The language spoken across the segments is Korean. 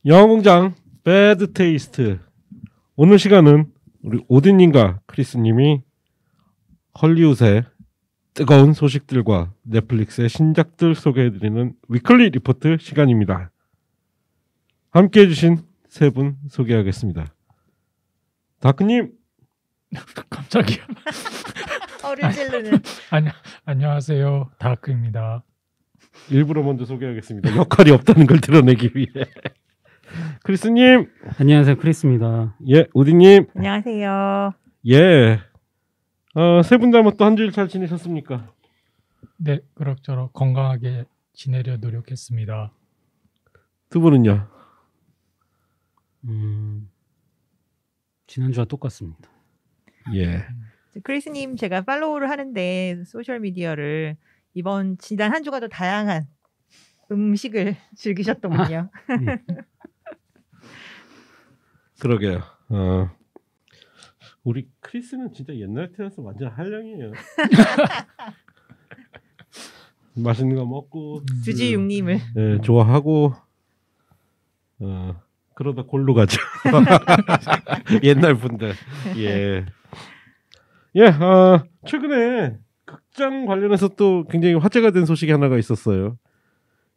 영화공장 배드 테이스트. 오늘 시간은 우리 오딘님과 크리스님이 헐리우드의 뜨거운 소식들과 넷플릭스의 신작들 소개해드리는 위클리 리포트 시간입니다. 함께해 주신 세 분 소개하겠습니다. 다크님. 깜짝이야. 어를 찌르는. 안녕하세요. 다크입니다. 일부러 먼저 소개하겠습니다. 역할이 없다는 걸 드러내기 위해. 크리스님. 안녕하세요. 크리스입니다. 예, 오디님. 안녕하세요. 예. 세 분 다 뭐 또 한 주일 잘 지내셨습니까? 네, 그럭저럭 건강하게 지내려 노력했습니다. 두 분은요? 지난주와 똑같습니다. 예. 크리스님 제가 팔로우를 하는데 소셜 미디어를 지난 한 주가 더 다양한 음식을 즐기셨더군요. 그러게요. 우리 크리스는 진짜 옛날 태어나서 완전 한량이에요. 맛있는 거 먹고 주지육님을 예, 좋아하고 그러다 골로 가죠. 옛날 분들. 예. 예. 최근에 극장 관련해서 또 굉장히 화제가 된 소식이 하나가 있었어요.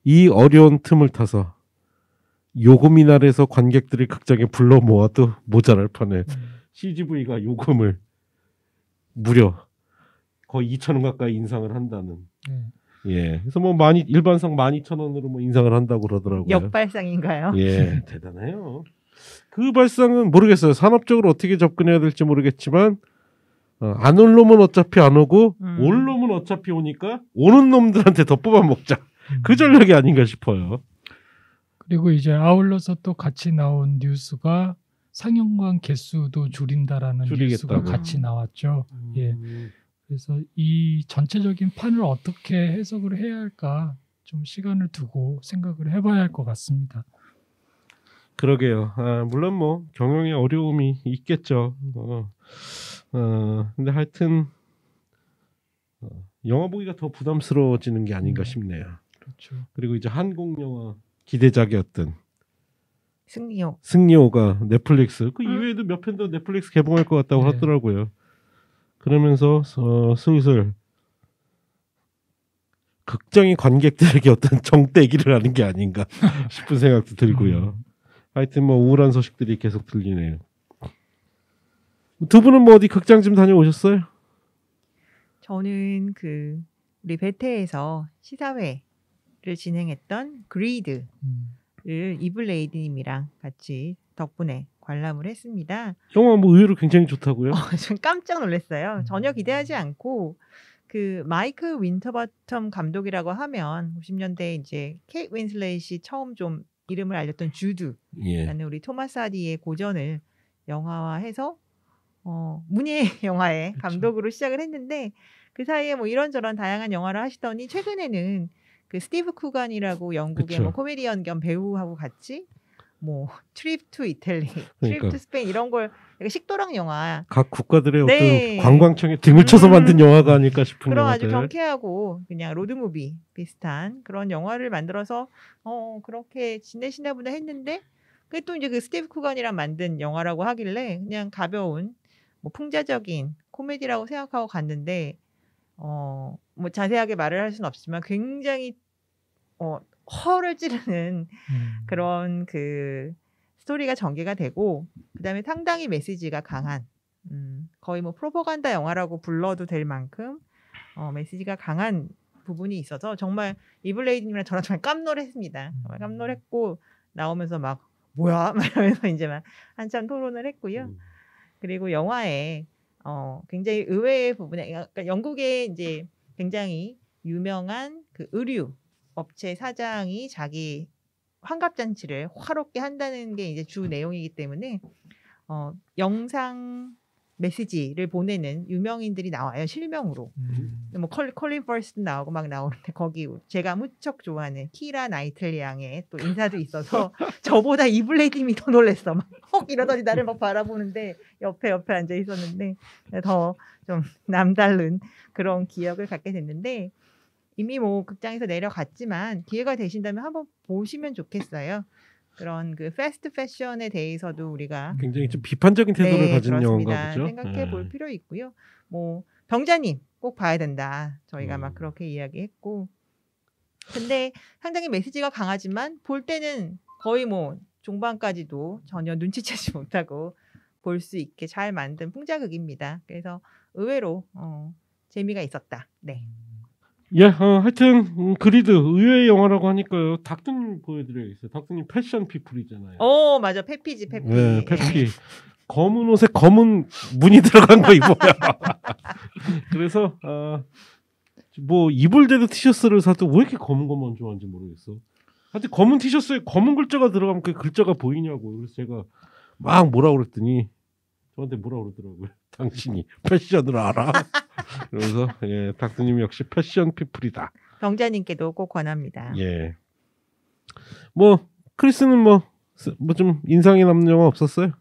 이 어려운 틈을 타서 요금이날에서 관객들을 극장에 불러 모아도 모자랄 판에 CGV가 요금을 무려 거의 2,000원 가까이 인상을 한다는. 예. 그래서 뭐 일반상 12,000원으로 뭐 인상을 한다고 그러더라고요. 역발상인가요? 예, 대단해요. 그 발상은 모르겠어요. 산업적으로 어떻게 접근해야 될지 모르겠지만 안 올 놈은 어차피 안 오고 올 놈은 어차피 오니까 오는 놈들한테 더 뽑아 먹자. 그 전략이 아닌가 싶어요. 그리고 이제 아울러서 또 같이 나온 뉴스가 상영관 개수도 줄인다라는 뉴스가 같이 나왔죠. 예. 그래서 이 전체적인 판을 어떻게 해석을 해야 할까 좀 시간을 두고 생각을 해봐야 할 것 같습니다. 그러게요. 물론 뭐 경영에 어려움이 있겠죠. 근데 하여튼 영화 보기가 더 부담스러워지는 게 아닌가 싶네요. 그렇죠. 그리고 이제 한국 영화 기대작이었던 승리호가 넷플릭스 그 이외에도 몇 편 더 넷플릭스 개봉할 것 같다고 하더라고요. 그러면서 슬슬 극장의 관객들에게 어떤 정떼기를 하는 게 아닌가 싶은 생각도 들고요. 하여튼 뭐 우울한 소식들이 계속 들리네요. 두 분은 뭐 어디 극장 좀 다녀오셨어요? 저는 우리 베테에서 시사회를 진행했던 그리드를 이블레이드님이랑 같이 덕분에 관람을 했습니다. 영화 뭐 의외로 굉장히 좋다고요? 전 깜짝 놀랐어요. 전혀 기대하지 않고 마이크 윈터버텀 감독이라고 하면 90년대 이제 케이트 윈슬렛이 처음 좀 이름을 알렸던 주드라는 우리 토마스 하디의 고전을 영화화해서 문예 영화의 감독으로 시작을 했는데 그 사이에 뭐 이런저런 다양한 영화를 하시더니 최근에는 스티브 쿠간이라고 영국의 뭐 코미디언 겸 배우하고 같이 뭐 트립 투 이탈리, 트립 투 스페인 이런 걸 식도락 영화 각 국가들의 어떤 관광청에 등을 쳐서 만든 영화가 아닐까 싶은 그런 영화들. 아주 경쾌하고 그냥 로드무비 비슷한 그런 영화를 만들어서 그렇게 지내시나 보다 했는데 그게 또 이제 스티브 쿠간이랑 만든 영화라고 하길래 그냥 가벼운 뭐 풍자적인 코미디라고 생각하고 갔는데 뭐 자세하게 말을 할 수는 없지만 굉장히 허를 찌르는 그런 스토리가 전개가 되고 그다음에 상당히 메시지가 강한 거의 뭐 프로파간다 영화라고 불러도 될 만큼 메시지가 강한 부분이 있어서 정말 이블레이드님이랑 저랑 정말 깜놀했습니다. 정말 깜놀했고 나오면서 막 뭐야? 막 이러면서 이제 막 한참 토론을 했고요. 그리고 영화에 굉장히 의외의 부분에 그러니까 영국의 이제 굉장히 유명한 의류 업체 사장이 자기 환갑잔치를 화롭게 한다는 게 이제 주 내용이기 때문에 영상 메시지를 보내는 유명인들이 나와요. 실명으로. 뭐 컬린 퍼스트 나오고 막 나오는데 거기 제가 무척 좋아하는 키라 나이틀리 양의 또 인사도 있어서 저보다 이블레이드님이 더 놀랬어. 막 이러더니 나를 막 바라보는데 옆에 앉아 있었는데 더 좀 남다른 그런 기억을 갖게 됐는데 이미 뭐 극장에서 내려갔지만 기회가 되신다면 한번 보시면 좋겠어요. 그런 그 패스트 패션에 대해서도 우리가 굉장히 좀 비판적인 태도를 네, 가진 영화인가 그렇습니다. 보죠. 생각해 볼 필요 있고요. 뭐 병자님 꼭 봐야 된다. 저희가 막 그렇게 이야기했고, 근데 상당히 메시지가 강하지만 볼 때는 거의 뭐 중반까지도 전혀 눈치채지 못하고 볼 수 있게 잘 만든 풍자극입니다. 그래서 의외로 재미가 있었다. 네. 예, 하여튼 그리드 의외의 영화라고 하니까요. 닥터님 보여드려야겠어요. 닥터님 패션 피플이잖아요. 맞아. 페피지 페피. 네, 페피. 검은 옷에 검은 무늬 들어간 거 입어요. 그래서 뭐 입을 대도 티셔츠를 사도 왜 이렇게 검은 것만 좋아하는지 모르겠어. 하여튼 검은 티셔츠에 검은 글자가 들어가면 그 글자가 보이냐고. 그래서 제가 막 뭐라 그랬더니 저한테 뭐라 그러더라고요. 당신이 패션을 알아? 그래서 예, 닥터님 역시 패션 피플이다. 병자님께도 꼭 권합니다. 예. 뭐 크리스는 뭐 좀 인상이 남는 영화 없었어요?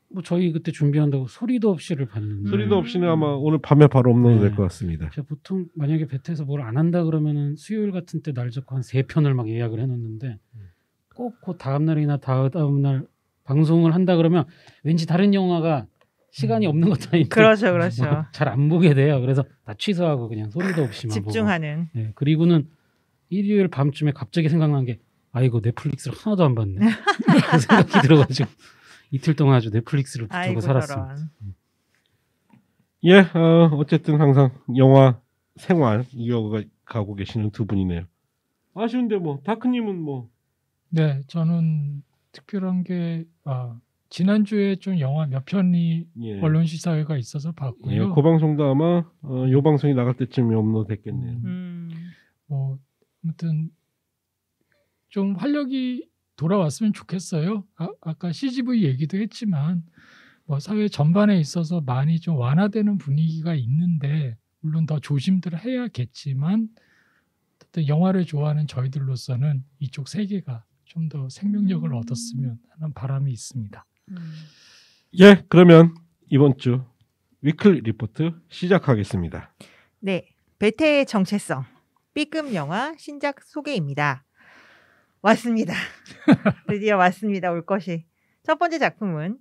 뭐 저희 그때 준비한다고 소리도 없이를 봤는데 소리도 없이는 아마 오늘 밤에 바로 업로드 네. 될 것 같습니다. 제가 보통 만약에 베트에서 뭘 안 한다 그러면은 수요일 같은 때 날 잡고 한 3편을 막 예약을 해놓는데 꼭 그 다음 날이나 다음 날 방송을 한다 그러면 왠지 다른 영화가 시간이 없는 것도 아닌데 그렇죠, 그렇죠. 잘 안 보게 돼요. 그래서 다 취소하고 그냥 소리도 없이만 집중하는. 보고. 네, 그리고는 일요일 밤쯤에 갑자기 생각난 게 이거 넷플릭스를 하나도 안 봤네. 그 생각이 들어가지고 이틀 동안 아주 넷플릭스를 붙들고 아이고 살았습니다. 저런. 예, 어쨌든 항상 영화 생활 이어가고 계시는 두 분이네요. 아쉬운데 뭐 다크님은 뭐 네, 저는 특별한 게 지난주에 좀 영화 몇 편이 예. 언론 시사회가 있어서 봤고요. 예, 그 방송도 아마 요 방송이 나갈 때쯤에 업로드 됐겠네요. 뭐 아무튼 좀 활력이 돌아왔으면 좋겠어요. 아까 CGV 얘기도 했지만 뭐 사회 전반에 있어서 많이 좀 완화되는 분위기가 있는데 물론 더 조심들 해야겠지만 어쨌든 영화를 좋아하는 저희들로서는 이쪽 세계가 좀 더 생명력을 얻었으면 하는 바람이 있습니다. 예, 그러면 이번 주 위클리 리포트 시작하겠습니다. 네, 베테의 정체성 B급 영화 신작 소개입니다. 왔습니다. 드디어 왔습니다. 올 것이. 첫 번째 작품은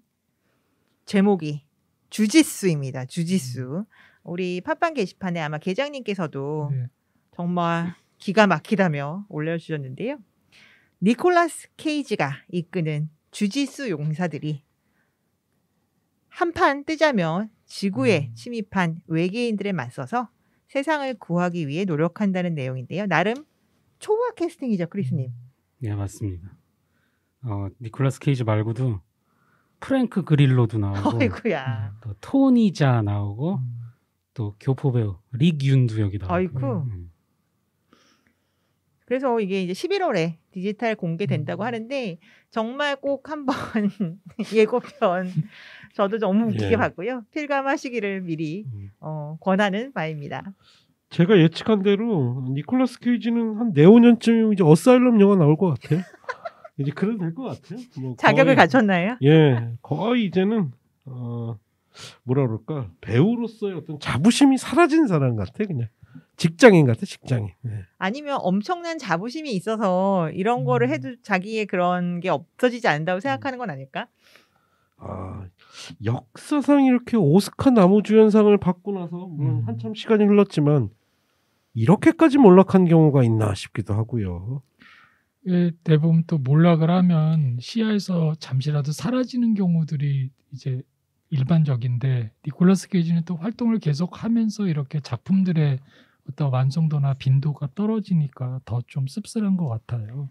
제목이 주짓수입니다. 주짓수. 우리 팟빵 게시판에 아마 계장님께서도 네. 정말 기가 막히다며 올려주셨는데요. 니콜라스 케이지가 이끄는 주짓수 용사들이 한판 뜨자며 지구에 침입한 외계인들에 맞서서 세상을 구하기 위해 노력한다는 내용인데요. 나름 초화 캐스팅이죠, 크리스님. 네, 맞습니다. 니콜라스 케이지 말고도 프랭크 그릴로도 나오고 아이고야. 또 토니자 나오고 또 교포 배우 릭윤도 여기 나오고. 아이고. 그래서 이게 이제 11월에 디지털 공개된다고 하는데 정말 꼭 한번 예고편 저도 너무 웃기게 예. 봤고요. 필감하시기를 미리 권하는 바입니다. 제가 예측한 대로 니콜라스 케이지는 한 내후년쯤이면 이제 어사일럼 영화 나올 것 같아요. 이제 그래도 될 것 같아요. 뭐 자격을 갖췄나요? 예, 거의 이제는 뭐라 그럴까 배우로서의 어떤 자부심이 사라진 사람 같아 그냥 직장인 같아 직장인. 예. 아니면 엄청난 자부심이 있어서 이런 거를 해도 자기의 그런 게 없어지지 않는다고 생각하는 건 아닐까? 역사상 이렇게 오스카 나무주연상을 받고 나서 물론 한참 시간이 흘렀지만 이렇게까지 몰락한 경우가 있나 싶기도 하고요. 대부분 또 몰락을 하면 시야에서 잠시라도 사라지는 경우들이 이제 일반적인데 니콜라스 케이지는 또 활동을 계속하면서 이렇게 작품들의 어떤 완성도나 빈도가 떨어지니까 더 좀 씁쓸한 것 같아요.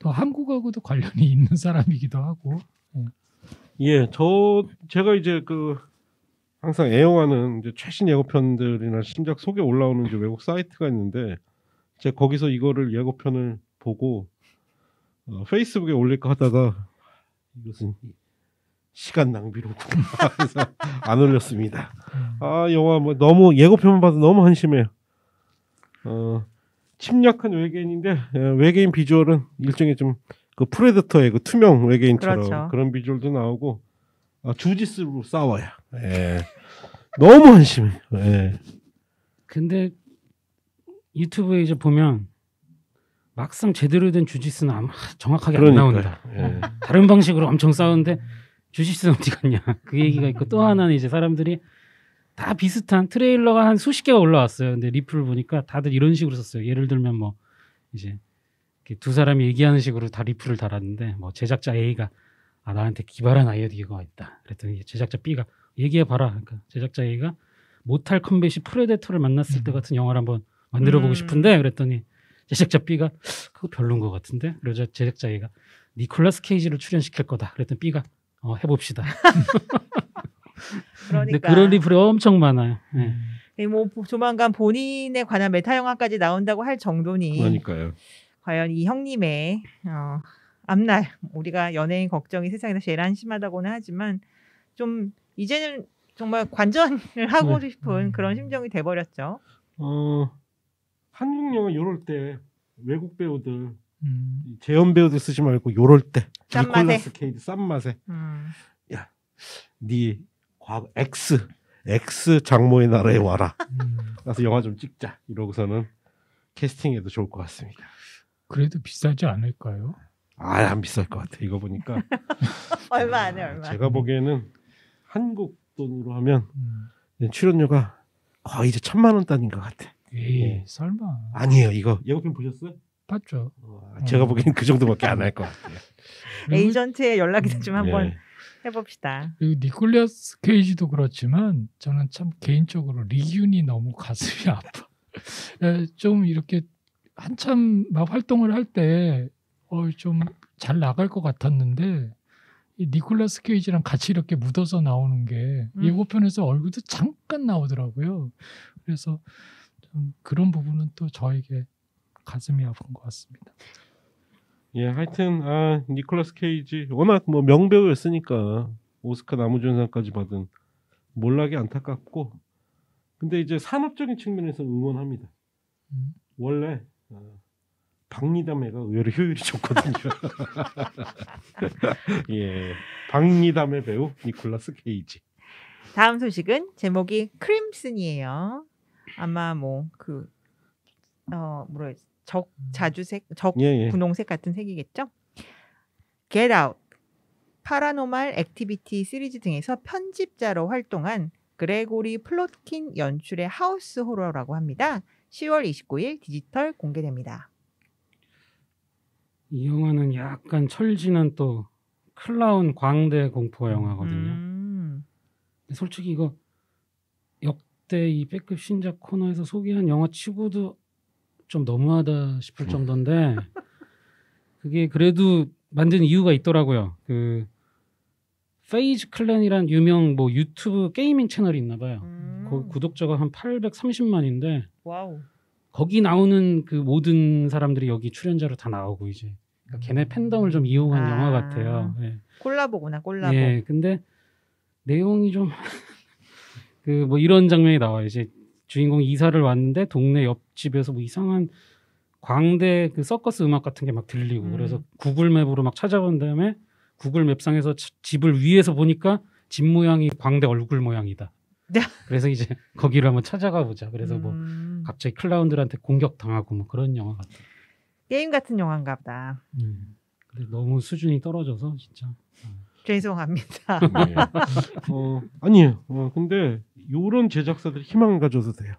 또 한국하고도 관련이 있는 사람이기도 하고. 예, 제가 이제 항상 애용하는 이제 최신 예고편들이나 신작 소개 올라오는 이제 외국 사이트가 있는데 제가 거기서 이거를 예고편을 보고 페이스북에 올릴까 하다가 이것은 시간 낭비로구나 그래서 안 올렸습니다. 영화 뭐 너무 예고편만 봐도 너무 한심해요. 침략한 외계인인데 외계인 비주얼은 일종의 좀 그 프레데터의 그 투명 외계인처럼 그렇죠. 그런 비주얼도 나오고 주짓수로 싸워요. 예. 너무 한심해. 예. 근데 유튜브에 이제 보면 막상 제대로 된 주짓수는 아마 정확하게 그러니까요. 안 나온다. 예. 다른 방식으로 엄청 싸우는데 주짓수는 어디 갔냐. 그 얘기가 있고 또 하나는 이제 사람들이 다 비슷한 트레일러가 한 수십 개가 올라왔어요. 근데 리플을 보니까 다들 이런 식으로 썼어요. 예를 들면 뭐 이제 이렇게 두 사람이 얘기하는 식으로 다 리플을 달았는데 뭐 제작자 A가 나한테 기발한 아이디어가 있다. 그랬더니 제작자 B가 얘기해봐라. 그러니까 제작자 A가 모탈 컴뱃이 프레데터를 만났을 때 같은 영화를 한번 만들어보고 싶은데 그랬더니 제작자 B가 그거 별론 것 같은데 그러자 제작자 A가 니콜라스 케이지를 출연시킬 거다. 그랬더니 B가 해봅시다. 근데 그러니까 그런 리플이 엄청 많아요. 네. 뭐 조만간 본인에 관한 메타 영화까지 나온다고 할 정도니 그러니까요. 과연 이 형님의 앞날 우리가 연예인 걱정이 세상에서 제일 한심하다고는 하지만 좀 이제는 정말 관전을 하고 싶은 그런 심정이 돼버렸죠. 한국 영화 요럴 때 외국 배우들 재현 배우들 쓰지 말고 요럴 때 싼 맛에. 니콜라스 케이지 싼 맛에 야, 네 과거 X 장모의 나라에 와라. 가서 영화 좀 찍자. 이러고서는 캐스팅해도 좋을 것 같습니다. 그래도 비싸지 않을까요? 안 비쌀 것 같아. 이거 보니까 얼마 안 해, 얼마. 제가 보기에는 한국 돈으로 하면 출연료가 거의 이제 1,000만 원 단인 것 같아. 에이, 설마. 아니에요. 이거 예고편 보셨어요? 봤죠. 제가 보기엔 그 정도밖에 안 할 것 같아요. 에이전트의 연락이 좀 한번 예. 해봅시다. 그리고 니콜라스 케이지도 그렇지만 저는 참 개인적으로 리균이 너무 가슴이 아파. 좀 이렇게 한참 막 활동을 할 때 좀 잘 나갈 것 같았는데 이 니콜라스 케이지랑 같이 이렇게 묻어서 나오는 게 예고편에서 얼굴도 잠깐 나오더라고요. 그래서 좀 그런 부분은 또 저에게 가슴이 아픈 것 같습니다. 예, 하여튼 니콜라스 케이지 워낙 뭐 명배우였으니까 오스카 나무주연상까지 받은 몰락이 안타깝고, 근데 이제 산업적인 측면에서 응원합니다. 원래 박리담회가 의외로 효율이 좋거든요. 예, 박리담회 배우 니콜라스 케이지. 다음 소식은 제목이 크림슨이에요. 아마 자주색, 분홍색 같은 색이겠죠. Get Out, 파라노말 액티비티 시리즈 등에서 편집자로 활동한 그레고리 플롯킨 연출의 하우스 호러라고 합니다. 10월 29일 디지털 공개됩니다. 이 영화는 약간 철지는 또 클라운 광대 공포 영화거든요. 근데 솔직히 이거 역대 이 백급 신작 코너에서 소개한 영화 치고도 좀 너무하다 싶을 정도인데 그게 그래도 만든 이유가 있더라고요. 그 페이즈 클랜이란 유명 유튜브 게이밍 채널이 있나 봐요. 그 구독자가 한 830만인데 와우. 거기 나오는 그 모든 사람들이 여기 출연자로 다 나오고 이제 그러니까 걔네 팬덤을 좀 이용한 영화 같아요. 예. 콜라보구나, 콜라보. 예, 근데 내용이 좀 이런 장면이 나와요. 이제 주인공이 이사를 왔는데 동네 옆집에서 이상한 광대 그 서커스 음악 같은 게 막 들리고 그래서 구글 맵으로 막 찾아본 다음에 구글 맵상에서 집을 위에서 보니까 집 모양이 광대 얼굴 모양이다. 그래서 이제 거기를 한번 찾아가 보자. 그래서 갑자기 클라운들한테 공격당하고 그런 영화 같아요. 게임 같은 영화인가 보다. 근데 너무 수준이 떨어져서 진짜. 죄송합니다. 네. 아니에요. 근데 요런 제작사들이 희망을 가져도 돼요.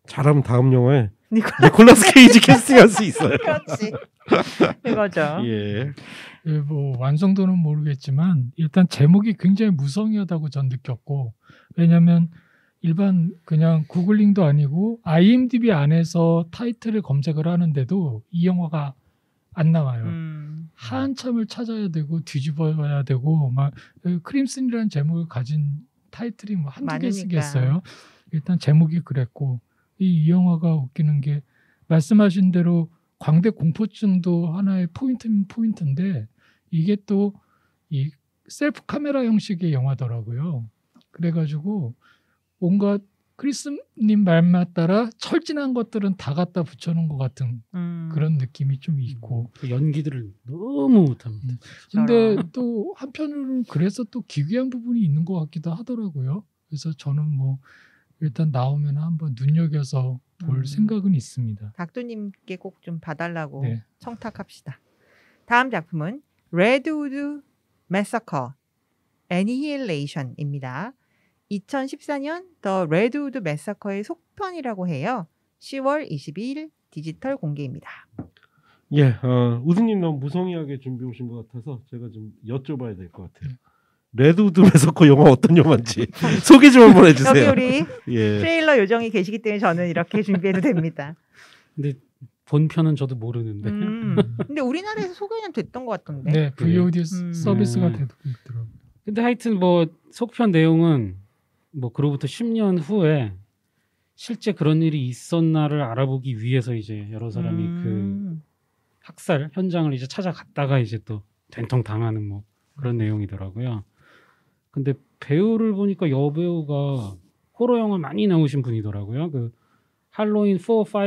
잘하면 다음 영화에 니콜라스 케이지 캐스팅할 수 있어요. 그렇지. 그거죠. 예. 완성도는 모르겠지만 일단 제목이 굉장히 무성의하다고 전 느꼈고, 왜냐하면 일반 그냥 구글링도 아니고 IMDb 안에서 타이틀을 검색을 하는데도 이 영화가 안 나와요. 한참을 찾아야 되고 뒤집어야 되고 막 크림슨이라는 제목을 가진 타이틀이 한두 개 쓰겠어요. 일단 제목이 그랬고, 이 영화가 웃기는 게 말씀하신 대로 광대 공포증도 하나의 포인트인데 이게 또 이 셀프 카메라 형식의 영화더라고요. 그래가지고 뭔가 크리스님 말만 따라 철진한 것들은 다 갖다 붙여놓은 것 같은 그런 느낌이 좀 있고, 그 연기들을 너무 못합니다. 근데 또 한편으로는 그래서 또 기괴한 부분이 있는 것 같기도 하더라고요. 그래서 저는 일단 나오면 한번 눈여겨서 볼 생각은 있습니다. 각도님께 꼭 좀 봐달라고 네. 청탁합시다. 다음 작품은 레드우드 매서커 애니힐레이션입니다. 2014년 더 레드우드 매서커의 속편이라고 해요. 10월 22일 디지털 공개입니다. 예, 우승님 너무 무성의하게 준비해 오신 것 같아서 제가 좀 여쭤봐야 될 것 같아요. 레드우드 매서커 영화 어떤 영화인지 소개 좀 한번 해주세요. 여기 우리 예. 트레일러 요정이 계시기 때문에 저는 이렇게 준비해도 됩니다. 근데 본편은 저도 모르는데. 근데 우리나라에서 소개는 됐던 것 같던데. 네, VOD 서비스가 음. 되고 있더라고요. 근데 하여튼 뭐 속편 내용은 뭐 그로부터 10년 후에 실제 그런 일이 있었나를 알아보기 위해서 이제 여러 사람이 그 학살 현장을 이제 찾아갔다가 이제 또 된통 당하는 뭐 그런 내용이더라고요. 근데 배우를 보니까 여배우가 호러 영화 많이 나오신 분이더라고요. 그 할로윈 4,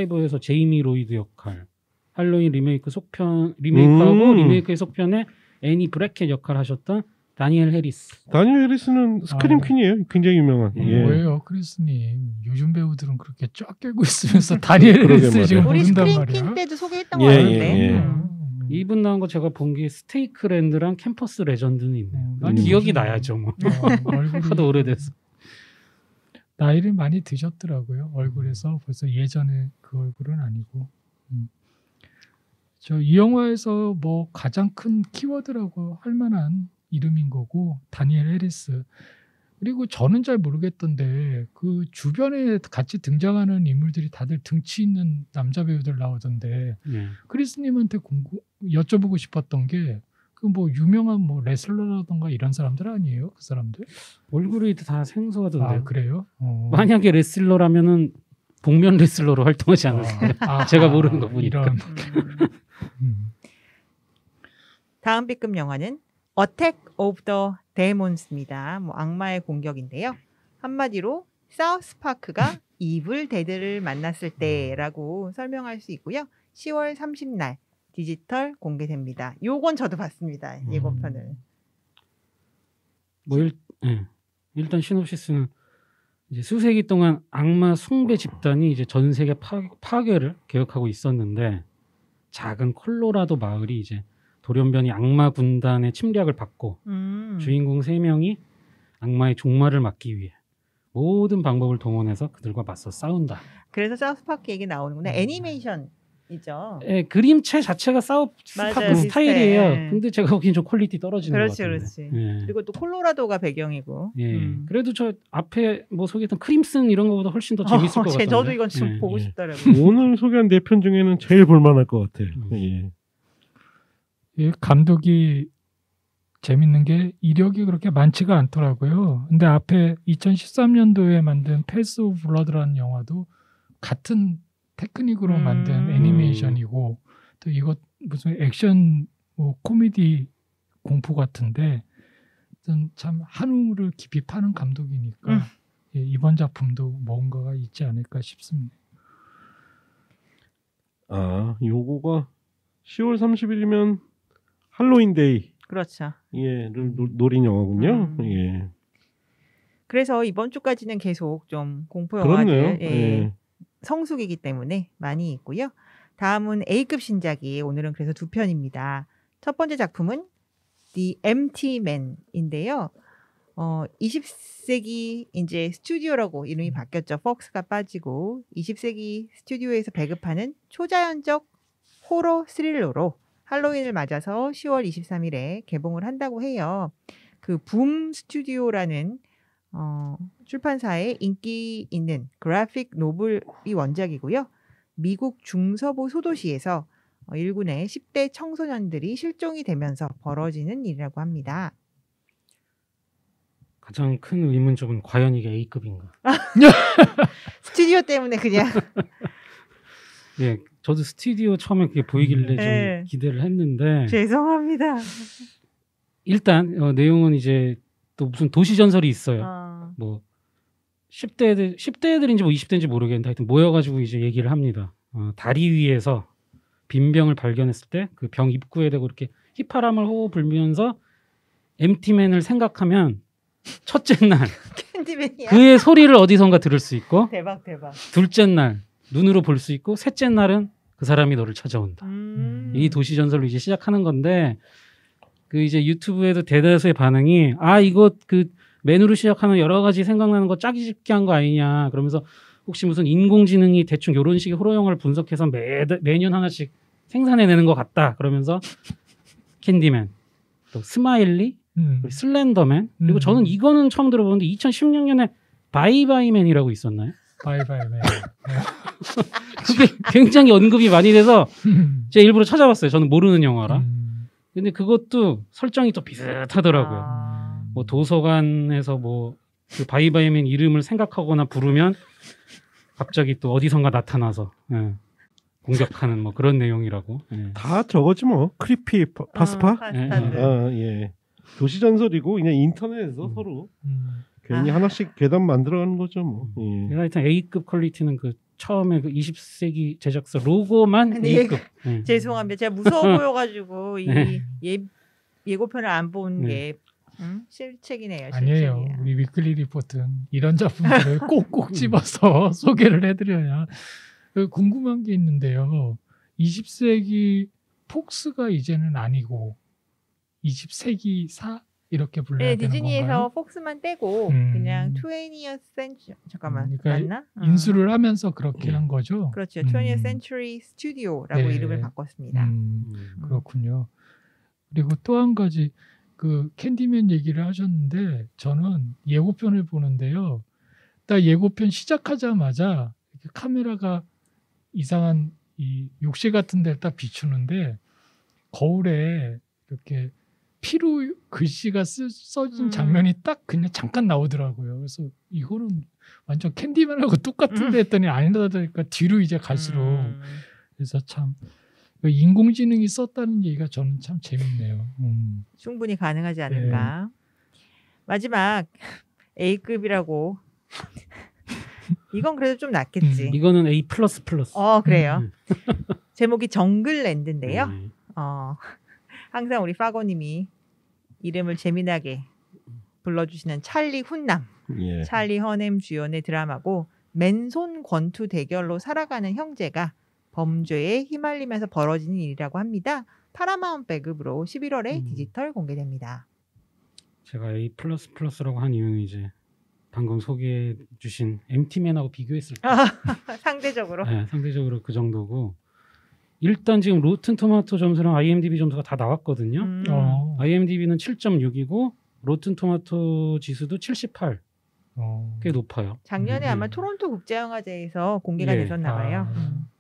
5에서 제이미 로이드 역할, 할로윈 리메이크 속편 리메이크하고 리메이크의 속편에 애니 브래켓 역할 하셨던 다니엘 해리스. 다니엘 해리스는 스크림 퀸이에요. 굉장히 유명한. 예. 뭐예요, 크리스님? 요즘 배우들은 그렇게 쫙 깨고 있으면서 다니엘 그러게 해리스 지금 우리 모른단 스크린 말이야. 퀸 때도 소개했던 예, 것 같은데. 예, 예. 이분 나온 거 제가 본 게 스테이크랜드랑 캠퍼스 레전드는 있네요. 아니, 기억이 무슨- 나야죠 뭐. 얼굴이 하도 오래돼서. 나이를 많이 드셨더라고요. 얼굴에서 벌써 예전에 그 얼굴은 아니고. 저 이 영화에서 뭐 가장 큰 키워드라고 할 만한 이름인 거고 다니엘 해리스. 그리고 저는 잘 모르겠던데 그 주변에 같이 등장하는 인물들이 다들 등치 있는 남자 배우들 나오던데 예. 크리스님한테 여쭤보고 싶었던 게 그 뭐 유명한 뭐 레슬러라던가 이런 사람들 아니에요? 그 사람들? 얼굴이 다 생소하던데. 아 그래요? 만약에 레슬러라면은 복면 레슬러로 활동하지 않았을까요? 제가 모르는 거 보니까. 이런. 다음 B급 영화는 Attack of the Demons입니다. 뭐 악마의 공격인데요. 한마디로 사우스 파크가 이블 데드를 만났을 때라고 설명할 수 있고요. 10월 30날 디지털 공개됩니다. 요건 저도 봤습니다. 예고편을. 뭐 일단 시놉시스는 이제 수세기 동안 악마 숭배 집단이 이제 전 세계 파괴를 계획하고 있었는데 작은 콜로라도 마을이 이제 돌연변이 악마 군단의 침략을 받고 주인공 3명이 악마의 종말을 막기 위해 모든 방법을 동원해서 그들과 맞서 싸운다. 그래서 사우스파크 얘기 나오는구나. 애니메이션이죠. 예, 그림체 자체가 사우스파크 맞아요, 스타일이에요. 비슷해. 근데 제가 보기엔 좀 퀄리티 떨어지는 것 그렇지, 같은데. 그렇지. 예. 그리고 또 콜로라도가 배경이고. 예. 그래도 저 앞에 뭐 소개했던 크림슨 이런 거보다 훨씬 더 재밌을 것 같은데. 저도 이건 좀 예. 보고 예. 싶더라고요. 오늘 소개한 4편 중에는 제일 볼만할 것 같아요. 예. 이 감독이 재밌는 게 이력이 그렇게 많지가 않더라고요. 근데 앞에 2013년도에 만든 패스 오브 블러드라는 영화도 같은 테크닉으로 만든 애니메이션이고 또 이것 무슨 액션 뭐 코미디 공포 같은데 참 한우를 깊이 파는 감독이니까 예, 이번 작품도 뭔가가 있지 않을까 싶습니다. 아, 요거가 10월 30일이면 할로윈데이 그렇죠. 를 노린 영화군요. 예. 그래서 이번 주까지는 계속 좀 공포 그렇네요. 영화들 예. 성수기이기 때문에 많이 있고요. 다음은 A급 신작이 오늘은 그래서 2편입니다. 첫 번째 작품은 The Empty Man인데요. 20세기 이제 스튜디오라고 이름이 바뀌었죠. 폭스가 빠지고 20세기 스튜디오에서 배급하는 초자연적 호러 스릴러로 할로윈을 맞아서 10월 23일에 개봉을 한다고 해요. 그 붐 스튜디오라는 출판사의 인기 있는 그래픽 노블이 원작이고요. 미국 중서부 소도시에서 일군의 10대 청소년들이 실종이 되면서 벌어지는 일이라고 합니다. 가장 큰 의문점은 과연 이게 A급인가? 스튜디오 때문에 그냥 예, 저도 스튜디오 처음에 그게 보이길래 네. 좀 기대를 했는데 죄송합니다. 일단 내용은 이제 또 무슨 도시 전설이 있어요. 뭐 10대 애들인지 뭐 20대인지 모르겠는데 하여튼 모여가지고 이제 얘기를 합니다. 다리 위에서 빈병을 발견했을 때 그 병 입구에 대고 이렇게 휘파람을 호호 불면서 엠티맨을 생각하면 첫째 날 캔디맨이야. 그의 소리를 어디선가 들을 수 있고 대박. 둘째 날 눈으로 볼 수 있고 셋째 날은 그 사람이 너를 찾아온다. 이 도시 전설로 이제 시작하는 건데 그 이제 유튜브에도 대다수의 반응이 이거 그 맨으로 시작하는 여러 가지 생각나는 거 짜기 쉽게 한 거 아니냐 그러면서 혹시 무슨 인공지능이 대충 이런 식의 호러 영화를 분석해서 매년 하나씩 생산해내는 것 같다 그러면서 캔디맨 또 스마일리 그리고 슬렌더맨 그리고 저는 이거는 처음 들어보는데 2016년에 바이바이맨이라고 있었나요? 바이바이맨. 그게 굉장히 언급이 많이 돼서 제가 일부러 찾아봤어요. 저는 모르는 영화라. 근데 그것도 설정이 또 비슷하더라고요. 뭐 도서관에서 뭐 그 바이바이맨 이름을 생각하거나 부르면 갑자기 또 어디선가 나타나서 공격하는 뭐 그런 내용이라고. 다 저거지 뭐. 크리피 파스파? 파스타들. 예. 도시 전설이고 그냥 인터넷에서 서로 괜히 하나씩 괴담 만들어가는 거죠 뭐. 예. 하여튼 A급 퀄리티는 그 처음에 그 20세기 제작사 로고만 A급. 죄송합니다. 제가 무서워 보여가지고 이 예고편을 안 본 게 실책이네요. 아니에요. 우리 위클리 리포트는 이런 작품들을 꼭꼭 집어서 소개를 해드려야. 궁금한 게 있는데요. 20세기 폭스가 이제는 아니고 20세기사 이렇게 불러야 되는 디즈니에서 건가요? 폭스만 떼고 그냥 20th century 잠깐만 그러니까 맞나? 인수를 하면서 그렇게 한 거죠. 그렇죠. 20th century studio라고 네. 이름을 바꿨습니다. 그렇군요. 그리고 또 한 가지 그 캔디맨 얘기를 하셨는데 저는 예고편을 보는데요. 딱 예고편 시작하자마자 이렇게 카메라가 이상한 이 욕실 같은 데를 딱 비추는데 거울에 이렇게 피로 글씨가 써진 장면이 딱 그냥 잠깐 나오더라고요. 그래서 이거는 완전 캔디맨하고 똑같은데 했더니 아니다 보니까 뒤로 이제 갈수록 그래서 참 인공지능이 썼다는 얘기가 저는 참 재밌네요. 충분히 가능하지 않을까. 마지막 A급이라고 이건 그래도 좀 낫겠지. 이거는 A++. 그래요. 제목이 정글랜드인데요. 항상 우리 파고님이 이름을 재미나게 불러주시는 찰리 훈남, 찰리 허넴 주연의 드라마고 맨손 권투 대결로 살아가는 형제가 범죄에 휘말리면서 벌어지는 일이라고 합니다. 파라마운트 배급으로 11월에 디지털 공개됩니다. 제가 A++라고 한 이유는 이제 방금 소개해 주신 MT맨하고 비교했을 때 상대적으로 상대적으로 그 정도고 일단 지금 로튼 토마토 점수랑 IMDb 점수가 다 나왔거든요. IMDb는 7.6이고 로튼 토마토 지수도 78. 꽤 높아요. 작년에 아마 토론토 국제영화제에서 공개가 됐었나 봐요.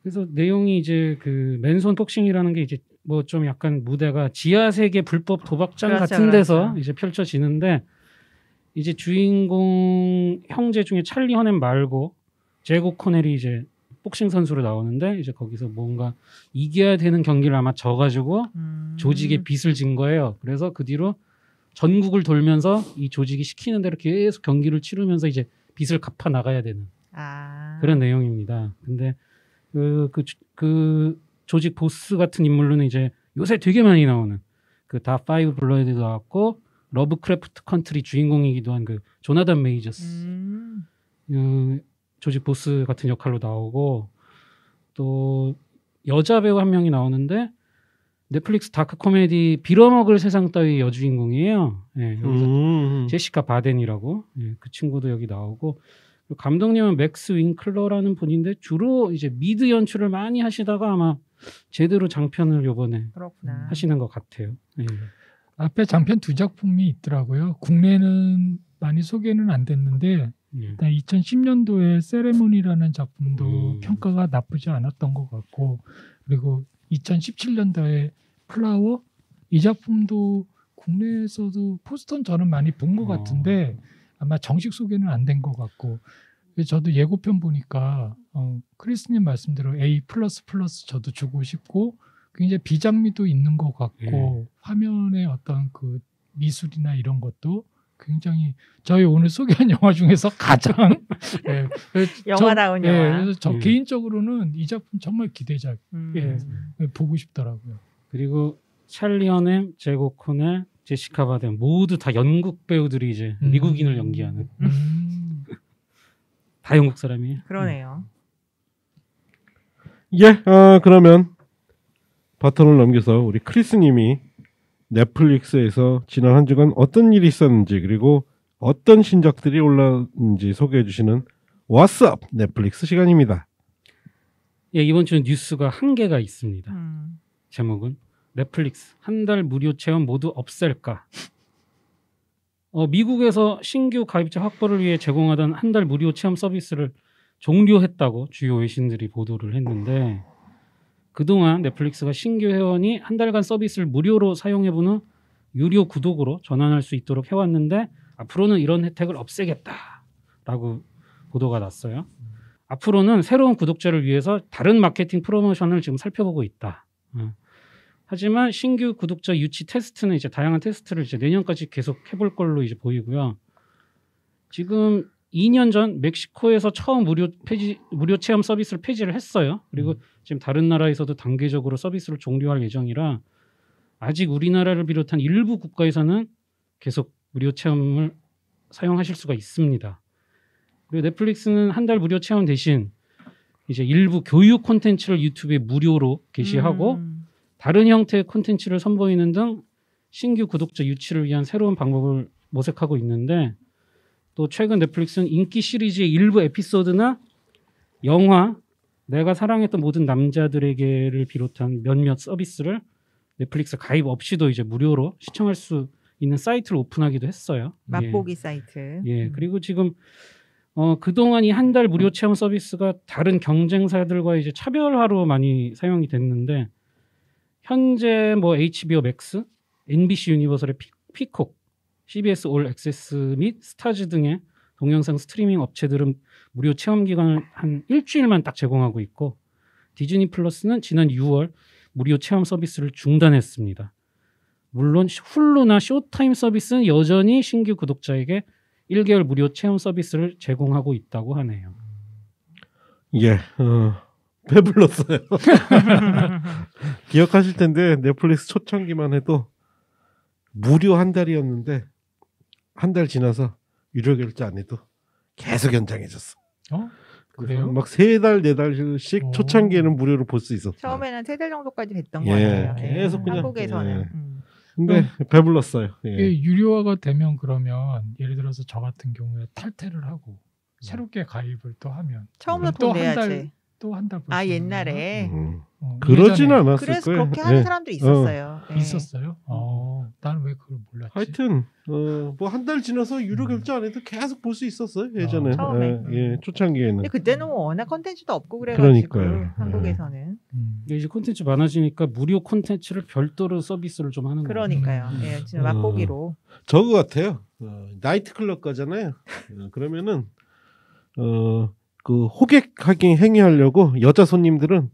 그래서 내용이 이제 그 맨손 복싱이라는 게 이제 뭐 좀 약간 무대가 지하 세계 불법 도박장 같은 데서 이제 펼쳐지는데 이제 주인공 형제 중에 찰리 허넴 말고 제고 코넬이 이제 복싱 선수로 나오는데 이제 거기서 뭔가 이겨야 되는 경기를 아마 져가지고 조직에 빚을 진 거예요. 그래서 그 뒤로 전국을 돌면서 이 조직이 시키는 대로 계속 경기를 치르면서 이제 빚을 갚아 나가야 되는 그런 내용입니다. 근데 그 조직 보스 같은 인물로는 이제 요새 되게 많이 나오는 그 다 파이브 블러드도 나왔고 러브크래프트 컨트리 주인공이기도 한 그 조나단 메이저스 조직 보스 같은 역할로 나오고 또 여자 배우 한 명이 나오는데 넷플릭스 다크 코미디 빌어먹을 세상 따위 여주인공이에요. 여기서 제시카 바덴이라고 그 친구도 여기 나오고 그리고 감독님은 맥스 윙클러라는 분인데 주로 이제 미드 연출을 많이 하시다가 아마 제대로 장편을 요번에 하시는 것 같아요. 앞에 장편 2작품이 있더라고요. 국내는 많이 소개는 안 됐는데 일단 2010년도에 세레모니라는 작품도 평가가 나쁘지 않았던 것 같고 그리고 2017년도에 플라워 이 작품도 국내에서도 포스터는 저는 많이 본 것 같은데 아마 정식 소개는 안 된 것 같고 저도 예고편 보니까 크리스님 말씀대로 A++ 저도 주고 싶고 굉장히 비장미도 있는 것 같고 화면의 어떤 그 미술이나 이런 것도 굉장히 저희 오늘 소개한 영화 중에서 가장 영화다운 영화. 그래서 저 개인적으로는 이 작품 정말 기대작 보고 싶더라고요. 그리고 찰리 허넴, 제고 코넬, 제시카 바덴 모두 다 영국 배우들이 이제 미국인을 연기하는 다 영국 사람이에요. 그러네요. 예, 그러면 바톤을 넘겨서 우리 크리스님이 넷플릭스에서 지난 한 주간 어떤 일이 있었는지 그리고 어떤 신작들이 올라왔는지 소개해 주시는 What's Up 넷플릭스 시간입니다. 예, 이번 주는 뉴스가 한 개가 있습니다. 음. 제목은 넷플릭스 한 달 무료 체험 모두 없앨까? 미국에서 신규 가입자 확보를 위해 제공하던 한 달 무료 체험 서비스를 종료했다고 주요 외신들이 보도를 했는데 그동안 넷플릭스가 신규 회원이 한 달간 서비스를 무료로 사용해본 후 유료 구독으로 전환할 수 있도록 해왔는데 앞으로는 이런 혜택을 없애겠다라고 보도가 났어요. 앞으로는 새로운 구독자를 위해서 다른 마케팅 프로모션을 지금 살펴보고 있다. 하지만 신규 구독자 유치 테스트는 이제 다양한 테스트를 이제 내년까지 계속 해볼 걸로 이제 보이고요. 지금 2년 전 멕시코에서 처음 무료 체험 서비스를 폐지를 했어요. 그리고 지금 다른 나라에서도 단계적으로 서비스를 종료할 예정이라 아직 우리나라를 비롯한 일부 국가에서는 계속 무료 체험을 사용하실 수가 있습니다. 그리고 넷플릭스는 한 달 무료 체험 대신 이제 일부 교육 콘텐츠를 유튜브에 무료로 게시하고 다른 형태의 콘텐츠를 선보이는 등 신규 구독자 유치를 위한 새로운 방법을 모색하고 있는데 또 최근 넷플릭스는 인기 시리즈의 일부 에피소드나 영화 내가 사랑했던 모든 남자들에게를 비롯한 몇몇 서비스를 넷플릭스 가입 없이도 이제 무료로 시청할 수 있는 사이트를 오픈하기도 했어요. 맛보기 사이트. 예, 그리고 지금 그동안 이 한 달 무료 체험 서비스가 다른 경쟁사들과 이제 차별화로 많이 사용이 됐는데 현재 뭐 HBO 맥스, NBC 유니버설의 피콕, CBS 올 액세스 및 스타즈 등의 동영상 스트리밍 업체들은 무료 체험 기간을 한 일주일만 딱 제공하고 있고 디즈니 플러스는 지난 6월 무료 체험 서비스를 중단했습니다. 물론 훌루나 쇼타임 서비스는 여전히 신규 구독자에게 1개월 무료 체험 서비스를 제공하고 있다고 하네요. 예, 배불렀어요. 기억하실 텐데 넷플릭스 초창기만 해도 무료 한 달이었는데 한 달 지나서 유료 결제 안 해도 계속 연장해졌어. 그래요? 막 3달, 4달씩 초창기에는 무료로 볼 수 있었어. 처음에는 3달 정도까지 됐던 예, 거예요. 계속 그냥, 한국에서는. 예. 근데 배불렀어요. 예. 이게 유료화가 되면 그러면 예를 들어서 저 같은 경우에 탈퇴를 하고 새롭게 가입을 또 하면 처음부터 또 돈 한 달 내야지. 또 한 달 아 옛날에. 그러진 않았을 그래서 거예요. 그렇게 하는 예. 사람도 있었어요. 예. 있었어요? 나는 왜 그걸 몰랐지? 하여튼 뭐 한 달 지나서 유료 결제 안 해도 계속 볼 수 있었어요. 예전에. 처음에. 예, 초창기에는. 근데 그때는 워낙 콘텐츠도 없고 그래가지고 그러니까요. 한국에서는. 이제 콘텐츠 많아지니까 무료 콘텐츠를 별도로 서비스를 좀 하는 거예요. 그러니까요. 예, 진짜 맛보기로. 저거 같아요. 나이트클럽 가잖아요. 그러면은 그 호객하기 행위하려고 여자 손님들은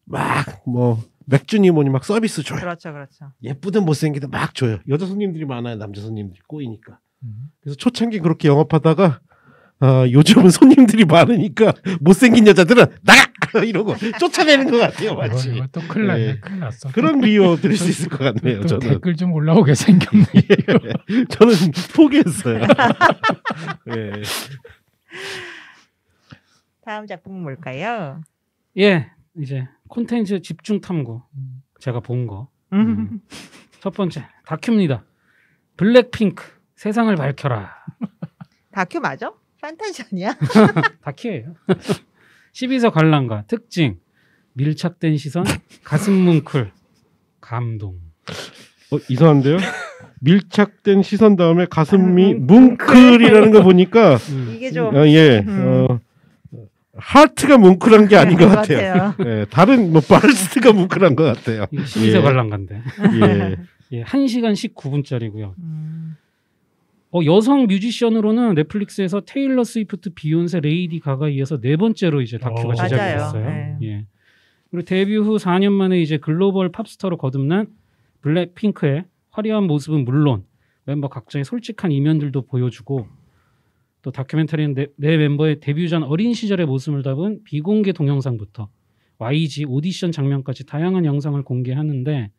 막 뭐 맥주니 뭐니 막 서비스 줘요. 그렇죠, 그렇죠. 예쁘든 못생기든 막 줘요. 여자 손님들이 많아요. 남자 손님들이 꼬이니까. 그래서 초창기 그렇게 영업하다가 요즘은 손님들이 많으니까 못생긴 여자들은 나가 이러고 쫓아내는 것 같아요. 마치. 이거 또 큰일 났네. 예. 큰일 났어. 그런 비유 드릴 수 있을 것 같네요. 또 저는. 댓글 좀 올라오게 생겼네. 저는 포기했어요. 예. 다음 작품은 뭘까요? 예, 이제 콘텐츠 집중 탐구 제가 본 거. 첫 번째 다큐입니다. 블랙핑크 세상을 밝혀라. 다큐 맞아? 판타지 아니야? 다큐예요. 12서 관람가 특징 밀착된 시선 가슴 뭉클 감동. 이상한데요? 밀착된 시선 다음에 가슴이 뭉클이라는 거 보니까 이게 좀 예. 하트가 뭉클한 게 아닌 것 같아요. 예, 다른 뭐 바르스트가 뭉클한 것 같아요. 12서 관람가인데. 예. 예, 1시간 19분짜리고요. 여성 뮤지션으로는 넷플릭스에서 테일러 스위프트, 비욘세, 레이디 가가에 이어서 4번째로 이제 다큐가 제작이 맞아요. 됐어요. 네. 예. 그리고 데뷔 후 4년 만에 이제 글로벌 팝스타로 거듭난 블랙핑크의 화려한 모습은 물론 멤버 각자의 솔직한 이면들도 보여주고 또 다큐멘터리는 네 멤버의 데뷔 전 어린 시절의 모습을 담은 비공개 동영상부터 YG 오디션 장면까지 다양한 영상을 공개하는데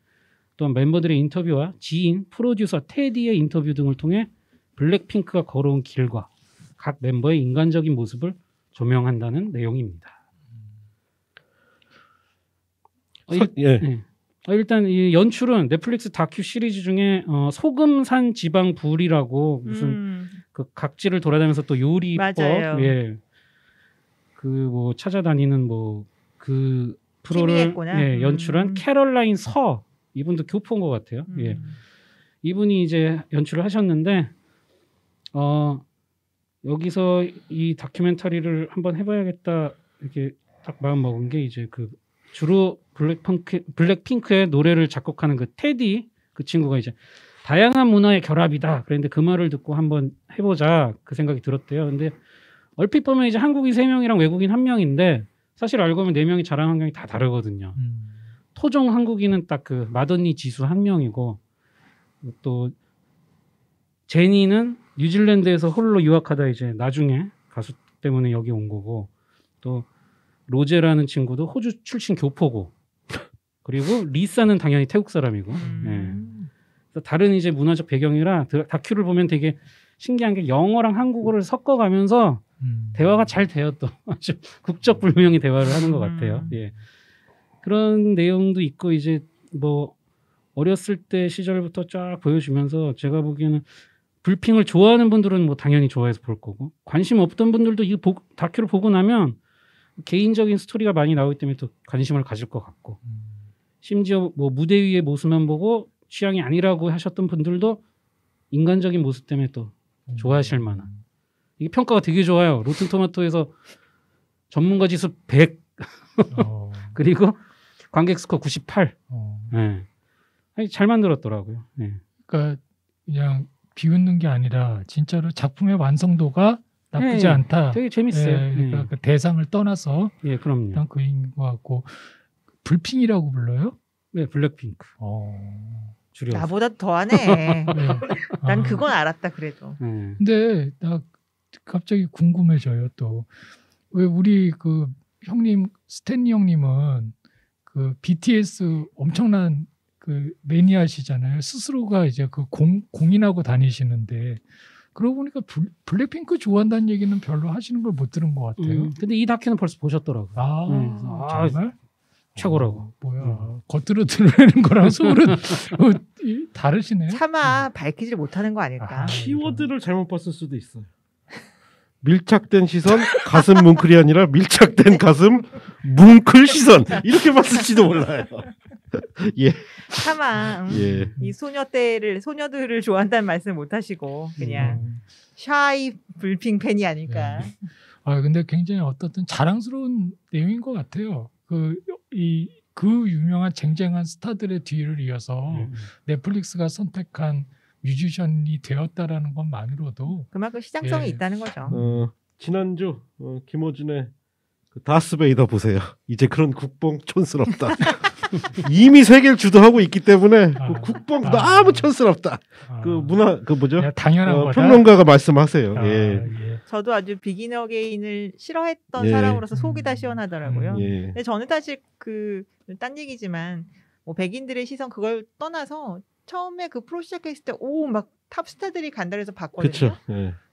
또한 멤버들의 인터뷰와 지인, 프로듀서 테디의 인터뷰 등을 통해 블랙핑크가 걸어온 길과 각 멤버의 인간적인 모습을 조명한다는 내용입니다. 예. 일단 이 연출은 넷플릭스 다큐 시리즈 중에 소금산 지방 불이라고 무슨 그 각지를 돌아다니면서 또 요리법 맞아요. 예. 그 뭐 찾아다니는 뭐 그 프로를 예, 연출한 캐럴라인 서 이분도 교포인 것 같아요. 예. 이분이 이제 연출을 하셨는데 여기서 이 다큐멘터리를 한번 해봐야겠다 이렇게 딱 마음 먹은 게 이제 그 주로 블랙핑크의 노래를 작곡하는 그 테디 그 친구가 이제 다양한 문화의 결합이다. 그런데 그 말을 듣고 한번 해보자 그 생각이 들었대요. 근데 얼핏 보면 이제 한국인 3명이랑 외국인 1명인데 사실 알고 보면 4명이 자란 환경이 다 다르거든요. 토종 한국인은 딱 그 마더니 지수 1명이고 또 제니는 뉴질랜드에서 홀로 유학하다 이제 나중에 가수 때문에 여기 온 거고 또 로제라는 친구도 호주 출신 교포고 그리고 리사는 당연히 태국 사람이고 예. 그래서 다른 이제 문화적 배경이라 다큐를 보면 되게 신기한 게 영어랑 한국어를 섞어가면서 대화가 잘 돼요. 또 아주 국적불명의 대화를 하는 것 같아요. 예. 그런 내용도 있고 이제 뭐 어렸을 때 시절부터 쫙 보여주면서 제가 보기에는 불핑을 좋아하는 분들은 뭐 당연히 좋아해서 볼 거고 관심 없던 분들도 이 다큐를 보고 나면 개인적인 스토리가 많이 나오기 때문에 또 관심을 가질 것 같고 심지어 뭐 무대 위의 모습만 보고 취향이 아니라고 하셨던 분들도 인간적인 모습 때문에 또 좋아하실 만한 이게 평가가 되게 좋아요. 로튼토마토에서 전문가 지수 100 그리고 관객 스코어 98 네. 아니, 잘 만들었더라고요. 네. 그러니까 그냥 비웃는 게 아니라 진짜로 작품의 완성도가 나쁘지 네, 않다. 되게 재밌어요. 예, 그러니까 그 대상을 떠나서 예, 그럼요. 일단 그인 것 같고 불핑이라고 불러요? 네, 블랙핑크. 줄여서. 나보다 더하네. 네. 난 그건 알았다 그래도. 근데 나 갑자기 궁금해져요. 또 왜 우리 그 형님 스탠리 형님은 그 BTS 엄청난 그 매니아시잖아요. 스스로가 이제 그 공인하고 다니시는데 그러고 보니까 블랙핑크 좋아한다는 얘기는 별로 하시는 걸 못 들은 것 같아요. 근데 이 다큐는 벌써 보셨더라고요. 정말? 최고라고. 뭐야. 겉으로 드러내는 거랑 속으로 다르시네. 차마 밝히질 못하는 거 아닐까. 키워드를 잘못 봤을 수도 있어요. 밀착된 시선 가슴 뭉클이 아니라 밀착된 가슴 뭉클 시선 이렇게 봤을지도 몰라요. 예. 차마 예. 이 소녀들을 좋아한다는 말씀 못 하시고 그냥 샤이 불핑 팬이 아닐까. 근데 굉장히 어떻든 자랑스러운 내용인 것 같아요. 그 유명한 쟁쟁한 스타들의 뒤를 이어서 넷플릭스가 선택한 뮤지션이 되었다라는 것만으로도 그만큼 시장성이 있다는 거죠. 지난주 김호준의 그 다스베이더 보세요. 이제 그런 국뽕 촌스럽다. 이미 세계를 주도하고 있기 때문에 그 국뽕 너무 촌스럽다. 그 문화 그 뭐죠? 당연한 거다. 평론가가 말씀하세요. 예. 저도 아주 비긴 어게인을 싫어했던 사람으로서 속이 다 시원하더라고요. 근데 저는 사실 딴 얘기지만 뭐 백인들의 시선 그걸 떠나서 처음에 그 프로 시작했을 때 막 탑스타들이 간다 해서 봤거든요. 그렇죠.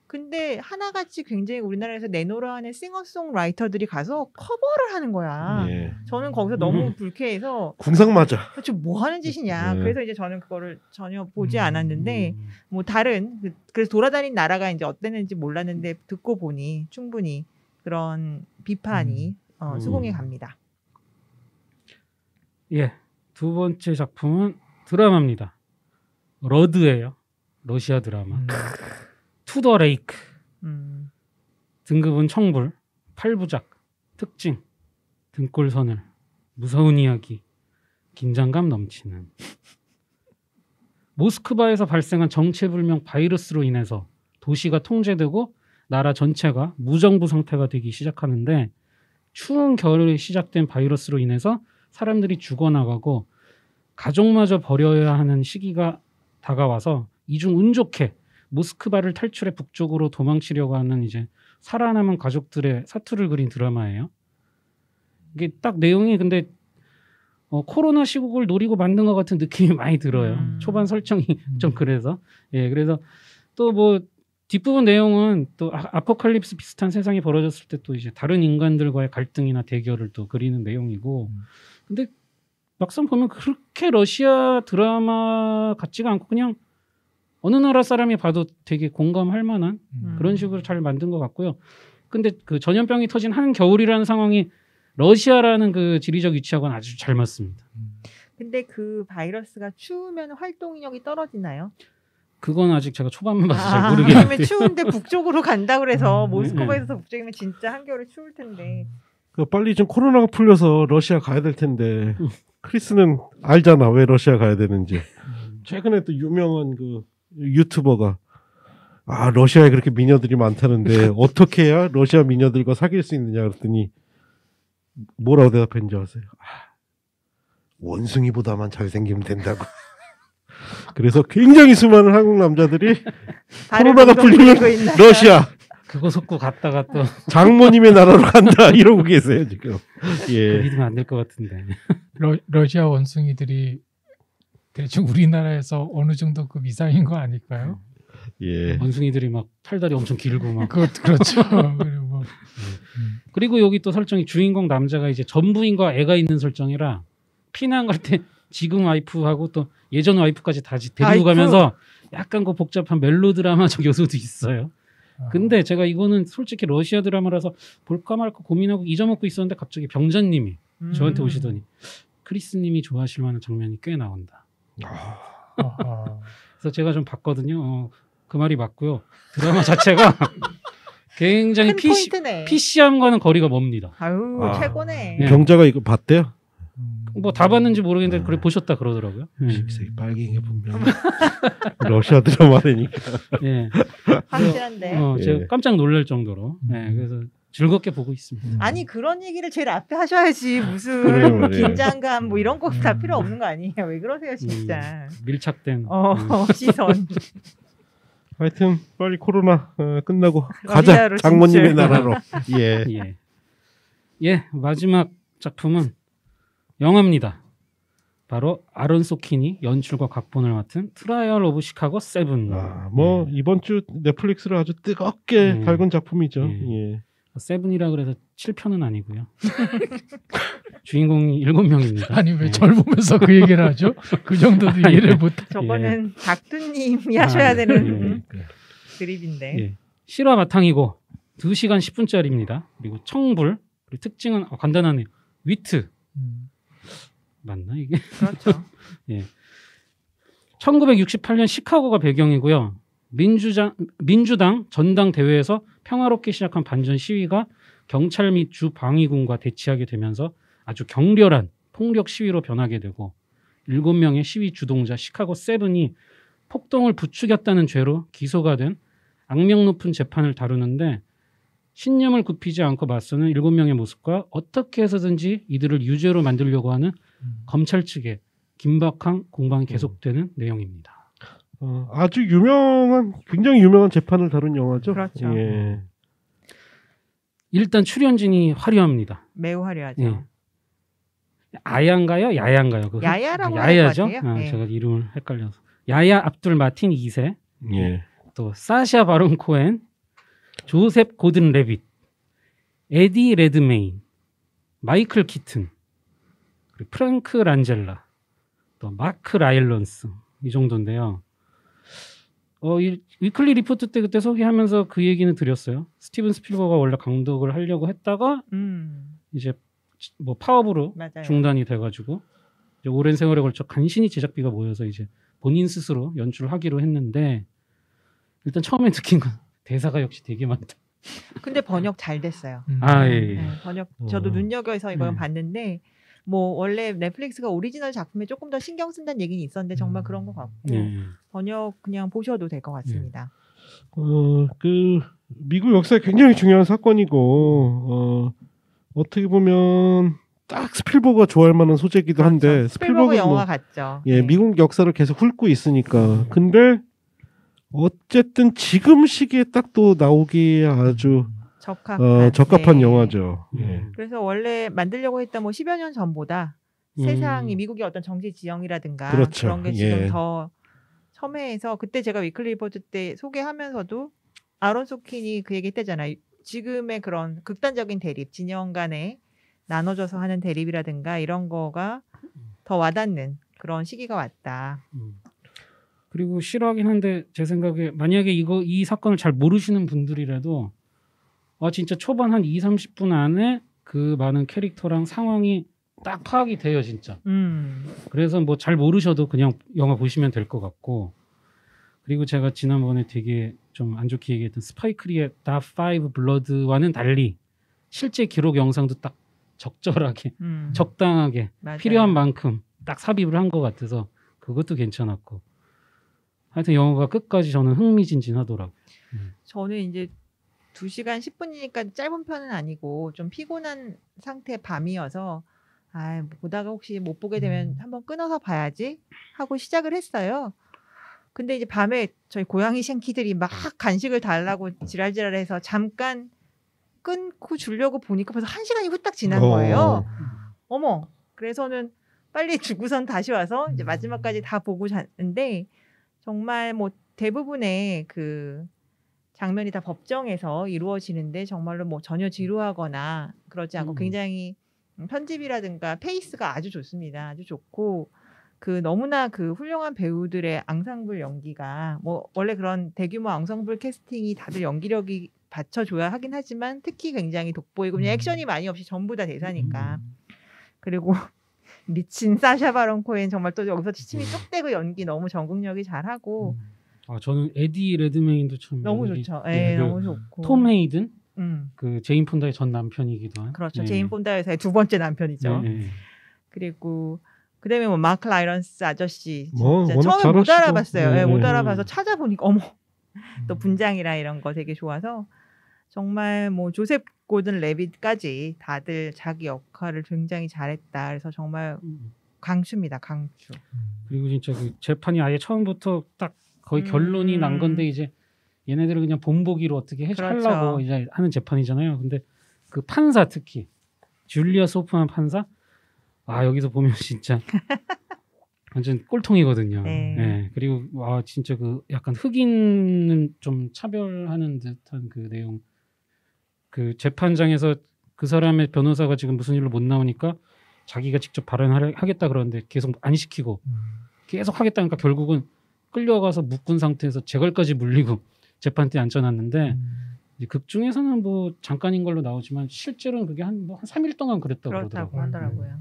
근데 하나같이 굉장히 우리나라에서 내노라하는 싱어송라이터들이 가서 커버를 하는 거야. 저는 거기서 너무 불쾌해서 궁상 맞아. 도대체 뭐 하는 짓이냐. 그래서 이제 저는 그거를 전혀 보지 않았는데 뭐 다른 그래서 돌아다닌 나라가 이제 어땠는지 몰랐는데 듣고 보니 충분히 그런 비판이 수긍이 갑니다. 예, 두 번째 작품은 드라마입니다. 러드예요. 러시아 드라마. 투더 레이크. 등급은 청불. 8부작. 특징. 등골 서늘. 무서운 이야기. 긴장감 넘치는. 모스크바에서 발생한 정체불명 바이러스로 인해서 도시가 통제되고 나라 전체가 무정부 상태가 되기 시작하는데 추운 겨울에 시작된 바이러스로 인해서 사람들이 죽어나가고 가족마저 버려야 하는 시기가 다가와서 이중 운 좋게 모스크바를 탈출해 북쪽으로 도망치려고 하는 이제 살아남은 가족들의 사투를 그린 드라마예요. 이게 딱 내용이 근데 코로나 시국을 노리고 만든 것 같은 느낌이 많이 들어요. 초반 설정이 좀 그래서 그래서 또 뭐 뒷부분 내용은 또 아포칼립스 비슷한 세상이 벌어졌을 때 또 이제 다른 인간들과의 갈등이나 대결을 또 그리는 내용이고 근데 막상 보면 그렇게 러시아 드라마 같지가 않고 그냥 어느 나라 사람이 봐도 되게 공감할 만한 그런 식으로 잘 만든 것 같고요. 근데 그 전염병이 터진 한겨울이라는 상황이 러시아라는 그 지리적 위치하고는 아주 잘 맞습니다. 근데 그 바이러스가 추우면 활동력이 떨어지나요? 그건 아직 제가 초반만 봐서 잘 모르겠는데. 왜냐면 추운데 북쪽으로 간다 그래서 모스크바에서 북쪽이면 진짜 한겨울에 추울 텐데. 빨리 좀 코로나가 풀려서 러시아 가야 될 텐데 크리스는 알잖아 왜 러시아 가야 되는지. 최근에 또 유명한 그 유튜버가 러시아에 그렇게 미녀들이 많다는데 어떻게 해야 러시아 미녀들과 사귈 수 있느냐 그랬더니 뭐라고 대답했는지 아세요? 원숭이보다만 잘생기면 된다고. 그래서 굉장히 수많은 한국 남자들이 코로나가 풀리면 러시아 그거 속고 갔다가 또 장모님의 나라로 간다 이러고 계세요 지금. 예. 믿으면 안 될 것 같은데. 러시아 원숭이들이 대충 우리나라에서 어느 정도 급 이상인 거 아닐까요? 예. 원숭이들이 막 팔다리 엄청 길고 막. 그렇죠. 그리고, 그리고 여기 또 설정이 주인공 남자가 이제 전부인과 애가 있는 설정이라 피난 갈 때 지금 와이프하고 또 예전 와이프까지 다 데리고 가면서 약간 그 복잡한 멜로드라마적 요소도 있어요. 근데 제가 이거는 솔직히 러시아 드라마라서 볼까 말까 고민하고 잊어먹고 있었는데 갑자기 병자님이 저한테 오시더니 크리스님이 좋아하실 만한 장면이 꽤 나온다. 그래서 제가 좀 봤거든요. 그 말이 맞고요. 드라마 자체가 굉장히 PC함과는 거리가 멉니다. 아유 최고네. 네. 병자가 이거 봤대요? 뭐 다 봤는지 모르겠는데 그래 보셨다 그러더라고요. 빨갱이 분명 러시아 드라마라니까. 네. 확실한데. 제가 깜짝 놀랄 정도로. 네, 그래서 즐겁게 보고 있습니다. 아니 그런 얘기를 제일 앞에 하셔야지 무슨 그래요. 긴장감 뭐 이런 거 다 필요 없는 거 아니에요? 왜 그러세요 진짜? 밀착된 시선. 하여튼 빨리 코로나 끝나고 가자 장모님의 나라로. 예, 마지막 작품은 영화입니다. 바로 아론 소킨이 연출과 각본을 맡은 트라이얼 오브 시카고 7. 이번 주 넷플릭스를 아주 뜨겁게 달군 작품이죠. 예. 7이라 그래서 7편은 아니고요. 주인공이 7명입니다. 아니 왜 젊으면서 그 얘기를 하죠? 그 정도도 이해를 못. 저거는 닥두님이 하셔야 되는 드립인데. 실화 바탕이고 2시간 10분짜리입니다. 그리고 청불. 그리고 특징은 간단하네요. 위트. 맞나 이게? 그렇죠. 1968년 시카고가 배경이고요. 민주당 전당 대회에서 평화롭게 시작한 반전 시위가 경찰 및 주 방위군과 대치하게 되면서 아주 격렬한 폭력 시위로 변하게 되고 7명의 시위 주동자 시카고 7이 폭동을 부추겼다는 죄로 기소가 된 악명 높은 재판을 다루는데 신념을 굽히지 않고 맞서는 7명의 모습과 어떻게 해서든지 이들을 유죄로 만들려고 하는 검찰 측의 긴박한 공방이 계속되는 내용입니다. 아주 굉장히 유명한 재판을 다룬 영화죠. 그렇죠. 예. 일단 출연진이 화려합니다. 매우 화려하죠. 아야인가요? 야야인가요? 야야라고 야야죠? 할 것 같아요. 제가 이름을 헷갈려서. 야야 압둘 마틴 2세. 또 사샤 바론 코엔, 조셉 고든 레빗, 에디 레드메인, 마이클 키튼, 그리고 프랭크 란젤라, 또 마크 라일런스 이 정도인데요. 이 위클리 리포트 때 그때 소개하면서 그 얘기는 드렸어요. 스티븐 스필버가 원래 감독을 하려고 했다가 이제 뭐 파업으로 맞아요. 중단이 돼가지고 이제 오랜 세월에 걸쳐 간신히 제작비가 모여서 이제 본인 스스로 연출을 하기로 했는데 일단 처음에 느낀 건 대사가 역시 되게 많다. 근데 번역 잘 됐어요. 번역 저도 눈여겨서 이걸 봤는데 뭐 원래 넷플릭스가 오리지널 작품에 조금 더 신경 쓴다는 얘기는 있었는데 정말 그런 것 같고 번역 그냥 보셔도 될 것 같습니다. 그 미국 역사에 굉장히 중요한 사건이고 어떻게 보면 딱 스필버그가 좋아할 만한 소재이기도 한데 그렇죠. 스필버그 영화 같죠. 미국 역사를 계속 훑고 있으니까. 근데 어쨌든 지금 시기에 딱 또 나오기에 아주 적합한 영화죠. 그래서 원래 만들려고 했던 뭐 10여 년 전보다 세상이 미국의 어떤 정치 지형이라든가 그렇죠. 그런 게 지금 더 첨예해서 그때 제가 위클리 리포트 때 소개하면서도 아론 소킨이 그 얘기 했잖아요. 지금의 그런 극단적인 대립, 진영 간에 나눠져서 하는 대립이라든가 이런 거가 더 와닿는 그런 시기가 왔다. 그리고 싫어하긴 한데 제 생각에 만약에 이 사건을 잘 모르시는 분들이라도 진짜 초반 한 2-30분 안에 그 많은 캐릭터랑 상황이 딱 파악이 돼요 진짜. 그래서 뭐 잘 모르셔도 그냥 영화 보시면 될 것 같고, 그리고 제가 지난번에 되게 좀 안 좋게 얘기했던 스파이크리의 다 5 블러드와는 달리 실제 기록 영상도 딱 적절하게 적당하게 맞아요. 필요한 만큼 딱 삽입을 한 것 같아서 그것도 괜찮았고, 하여튼 영화가 끝까지 저는 흥미진진하더라고요. 저는 이제 2시간 10분이니까 짧은 편은 아니고 좀 피곤한 상태 밤이어서 보다가 혹시 못 보게 되면 한번 끊어서 봐야지 하고 시작을 했어요. 근데 이제 밤에 저희 고양이 쉔키들이 막 간식을 달라고 지랄지랄해서 잠깐 끊고 주려고 보니까 벌써 1시간이 후딱 지난 거예요. 어머. 그래서는 빨리 주고선 다시 와서 이제 마지막까지 다 보고 잤는데, 정말 뭐 대부분의 그 장면이 다 법정에서 이루어지는데 정말로 뭐 전혀 지루하거나 그러지 않고 굉장히 편집이라든가 페이스가 아주 좋습니다. 아주 좋고, 그 너무나 그 훌륭한 배우들의 앙상블 연기가, 뭐 원래 그런 대규모 앙상블 캐스팅이 다들 연기력이 받쳐줘야 하긴 하지만 특히 굉장히 돋보이고, 그냥 액션이 많이 없이 전부 다 대사니까. 그리고 미친 사샤 바론 코엔 정말 또 여기서 치침이 쏙 떼고 연기 너무 전국력이 잘하고. 저는 에디 레드메인도 참 너무 좋죠. 예, 너무 좋고. 톰 헤이든 그 제인 폰다의 전 남편이기도 한. 그렇죠. 제인 폰다 여사의 두 번째 남편이죠. 그리고 그다음에 뭐 마크 라이런스 아저씨 진짜 처음에 못 알아봤어요. 못 알아봐서 찾아보니까 어머, 또 분장이라 이런 거 되게 좋아서 정말 뭐 조셉 고든 레빗까지 다들 자기 역할을 굉장히 잘했다. 그래서 정말 강추입니다. 강추. 그리고 진짜 그 재판이 아예 처음부터 딱 거의 결론이 난 건데 이제 얘네들을 그냥 본보기로 어떻게 하려고 이제 하는 재판이잖아요. 근데 그 판사, 특히 줄리아 소프만 판사, 여기서 보면 진짜 완전 꼴통이거든요. 네. 그리고 진짜 그 약간 흑인은 좀 차별하는 듯한 그 내용. 그 재판장에서 그 사람의 변호사가 지금 무슨 일로 못 나오니까 자기가 직접 발언하겠다 그러는데 계속 안 시키고 계속 하겠다니까 결국은 끌려가서 묶은 상태에서 재갈까지 물리고 재판대에 앉혀놨는데, 이제 극 중에서는 뭐 잠깐인 걸로 나오지만 실제로는 그게 한 3일 동안 그랬다고 하더라고요.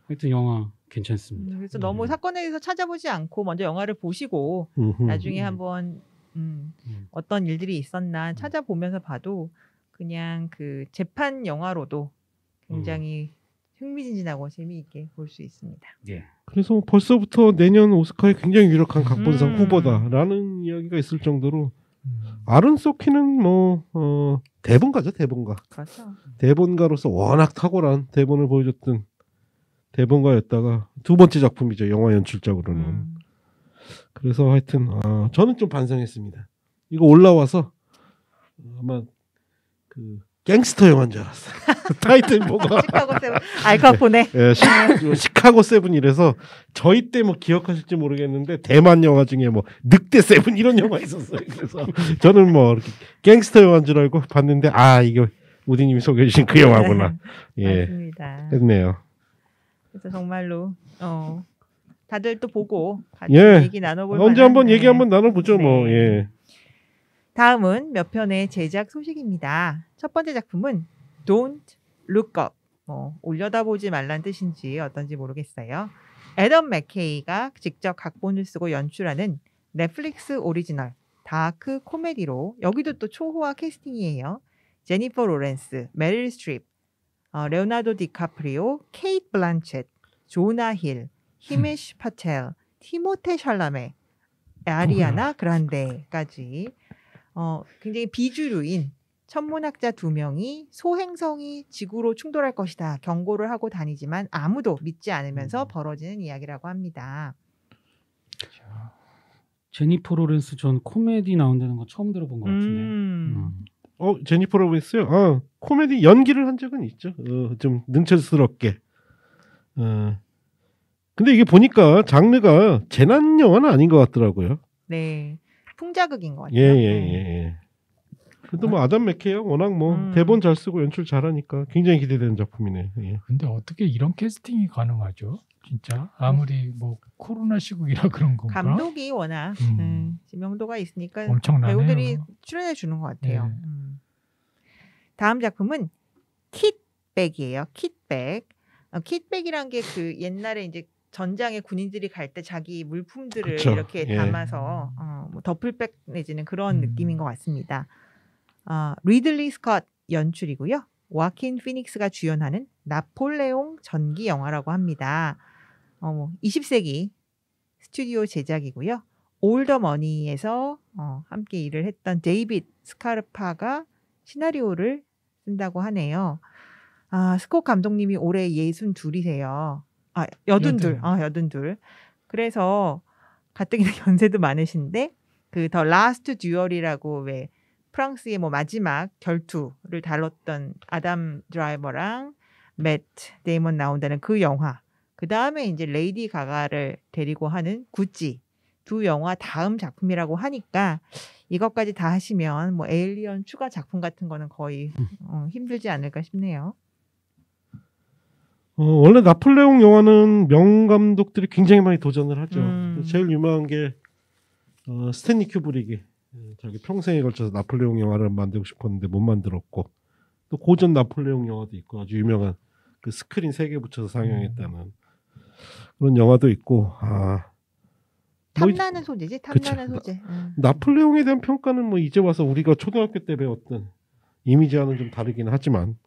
하여튼 영화 괜찮습니다. 그래서 너무 사건에 대해서 찾아보지 않고 먼저 영화를 보시고 나중에 한번 어떤 일들이 있었나 찾아보면서 봐도 그냥 그 재판 영화로도 굉장히 흥미진진하고 재미있게 볼 수 있습니다. 예. 그래서 벌써부터 내년 오스카에 굉장히 유력한 각본상 후보다라는 이야기가 있을 정도로 아론 소키는 뭐 대본가죠, 대본가. 그렇죠. 대본가로서 워낙 탁월한 대본을 보여줬던 대본가였다가 두 번째 작품이죠, 영화 연출작으로는. 그래서 하여튼 저는 좀 반성했습니다. 이거 올라와서 아마 그 갱스터 영화인 줄 알았어요. 타이틀 보고 시카고 세븐, 알카포네. 시카고 세븐이라서 저희 때 뭐 기억하실지 모르겠는데 대만 영화 중에 뭐 늑대 세븐 이런 영화 있었어요. 그래서 저는 뭐 이렇게 갱스터 영화인 줄 알고 봤는데 이거 우디님이 소개해 주신 그 영화구나. 예, 맞습니다. 했네요. 그래서 정말로 다들 또 보고 같이 얘기 나눠볼 만한. 언제 한번 얘기 한번 나눠보죠. 뭐. 예. 다음은 몇 편의 제작 소식입니다. 첫 번째 작품은 Don't Look Up. 올려다보지 말란 뜻인지 어떤지 모르겠어요. 애덤 맥케이가 직접 각본을 쓰고 연출하는 넷플릭스 오리지널 다크 코미디로, 여기도 또 초호화 캐스팅이에요. 제니퍼 로렌스, 메릴 스트립, 레오나르도 디카프리오, 케이트 블란쳇, 조나 힐, 히메시 파텔, 티모테 샬라메, 아리아나 그란데까지 굉장히 비주류인 천문학자 2명이 소행성이 지구로 충돌할 것이다 경고를 하고 다니지만 아무도 믿지 않으면서 벌어지는 이야기라고 합니다. 제니퍼 로렌스 전 코미디 나온다는 거 처음 들어본 것 같은데. 제니퍼 로렌스요? 코미디 연기를 한 적은 있죠. 좀 능철스럽게. 근데 이게 보니까 장르가 재난 영화는 아닌 것 같더라고요. 네, 풍자극인 것 같아요. 예. 그래도 뭐 아담 맥케이가 워낙 뭐 대본 잘 쓰고 연출 잘하니까 굉장히 기대되는 작품이네. 예. 근데 어떻게 이런 캐스팅이 가능하죠? 진짜 아무리 뭐 코로나 시국이라 그런 건가? 감독이 워낙 지명도가 있으니까 엄청나네요. 배우들이 출연해 주는 것 같아요. 네. 다음 작품은 킷백이에요. 킷백. 킷백이란 게 그 옛날에 이제 전장에 군인들이 갈 때 자기 물품들을 그쵸. 이렇게 예. 담아서 뭐 더플백 내지는 그런 느낌인 것 같습니다. 리들리 스콧 연출이고요. 와킨 피닉스가 주연하는 나폴레옹 전기 영화라고 합니다. 20세기 스튜디오 제작이고요. 올더 머니에서 함께 일을 했던 데이빗 스카르파가 시나리오를 쓴다고 하네요. 스콧 감독님이 올해 62이세요. 82. 그래서 가뜩이나 연세도 많으신데 그 더 라스트 듀얼이라고 왜 프랑스의 뭐 마지막 결투를 다뤘던 아담 드라이버랑 맷 데이먼 나온다는 그 영화. 그 다음에 이제 레이디 가가를 데리고 하는 구찌 두 영화 다음 작품이라고 하니까 이것까지 다 하시면 뭐 에일리언 추가 작품 같은 거는 거의 힘들지 않을까 싶네요. 원래 나폴레옹 영화는 명감독들이 굉장히 많이 도전을 하죠. 제일 유명한 게 스탠리 큐브릭이 자기 평생에 걸쳐서 나폴레옹 영화를 만들고 싶었는데 못 만들었고, 또 고전 나폴레옹 영화도 있고 아주 유명한 그 스크린 3개 붙여서 상영했다는 그런 영화도 있고. 탐나는 소재지. 탐나는 소재. 나폴레옹에 대한 평가는 뭐 이제 와서 우리가 초등학교 때 배웠던 이미지와는 좀 다르긴 하지만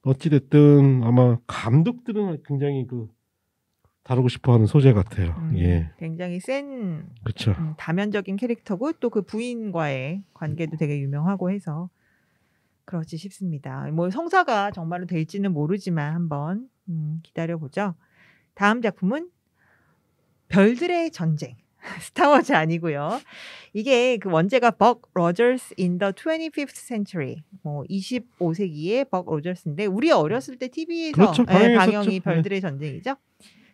어찌됐든 아마 감독들은 굉장히 그 다루고 싶어하는 소재 같아요. 예. 굉장히 센 그렇죠. 다면적인 캐릭터고 또 그 부인과의 관계도 되게 유명하고 해서 그렇지 싶습니다. 뭐 성사가 정말로 될지는 모르지만 한번 기다려보죠. 다음 작품은 별들의 전쟁. 스타워즈 아니고요. 이게 그 원제가 벅 로저스 in the 25th century. 25세기의 벅 로저스인데 우리 어렸을 때 TV에서 그렇죠, 방영이 별들의 전쟁이죠.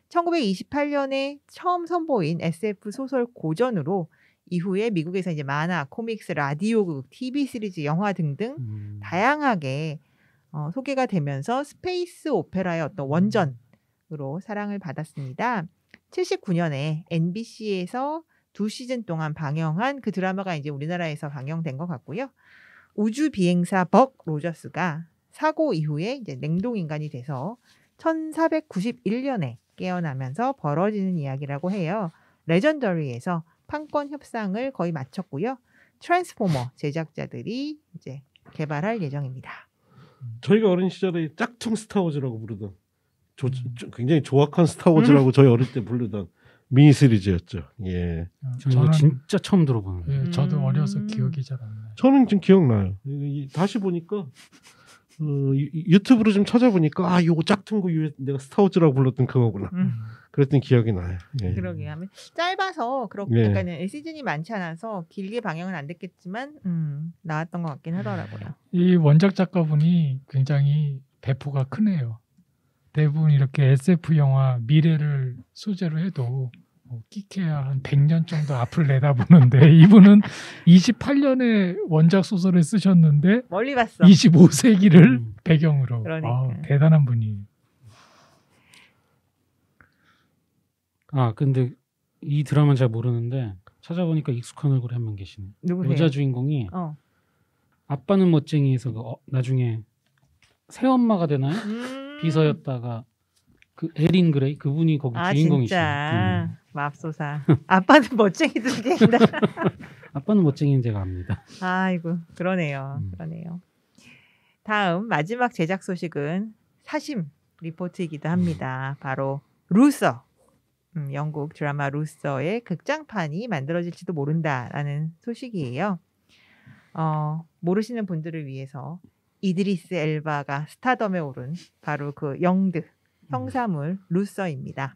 1928년에 처음 선보인 SF 소설 고전으로 이후에 미국에서 이제 만화, 코믹스, 라디오극, TV 시리즈, 영화 등등 다양하게 소개가 되면서 스페이스 오페라의 어떤 원전으로 사랑을 받았습니다. 79년에 NBC에서 2시즌 동안 방영한 그 드라마가 이제 우리나라에서 방영된 것 같고요. 우주 비행사 벅 로저스가 사고 이후에 이제 냉동 인간이 돼서 1491년에 깨어나면서 벌어지는 이야기라고 해요. 레전더리에서 판권 협상을 거의 마쳤고요. 트랜스포머 제작자들이 이제 개발할 예정입니다. 저희가 어린 시절에 짝퉁 스타워즈라고 부르던 굉장히 조악한 스타워즈라고 저희 어릴 때 부르던 미니 시리즈였죠. 예. 저는 진짜 처음 들어보는. 예, 저도 어려서 기억이 잘 안 나요. 저는 지금 기억나요. 다시 보니까 유튜브로 좀 찾아보니까 요거 짝퉁 거 내가 스타워즈라고 불렀던 그거구나. 그랬던 기억이 나요. 예. 그러게 하면 짧아서 그렇게 약간 시즌이 많지 않아서 길게 방영은 안 됐겠지만 나왔던 것 같긴 하더라고요. 이 원작 작가분이 굉장히 배포가 크네요. 대부분 이렇게 SF 영화 미래를 소재로 해도 끼케야 한 100년 정도 앞을 내다보는데 이분은 28년에 원작 소설을 쓰셨는데 멀리 봤어. 25세기를 배경으로. 그러니까. 대단한 분이. 근데 이 드라마는 잘 모르는데 찾아보니까 익숙한 얼굴이 한 명 계시네. 누구세요? 여자 주인공이 아빠는 멋쟁이에서 나중에 새엄마가 되나요? 비서였다가 그 에린 그레이 그분이 거기 주인공이시죠. 진짜 맙소사. 아빠는 멋쟁이들 게다. 아빠는 멋쟁이는 제가 압니다. 아이고 그러네요. 그러네요. 다음 마지막 제작 소식은 사심 리포트이기도 합니다. 바로 루서. 영국 드라마 루서의 극장판이 만들어질지도 모른다라는 소식이에요. 모르시는 분들을 위해서 이드리스 엘바가 스타덤에 오른 바로 그 영드 형사물 루서입니다.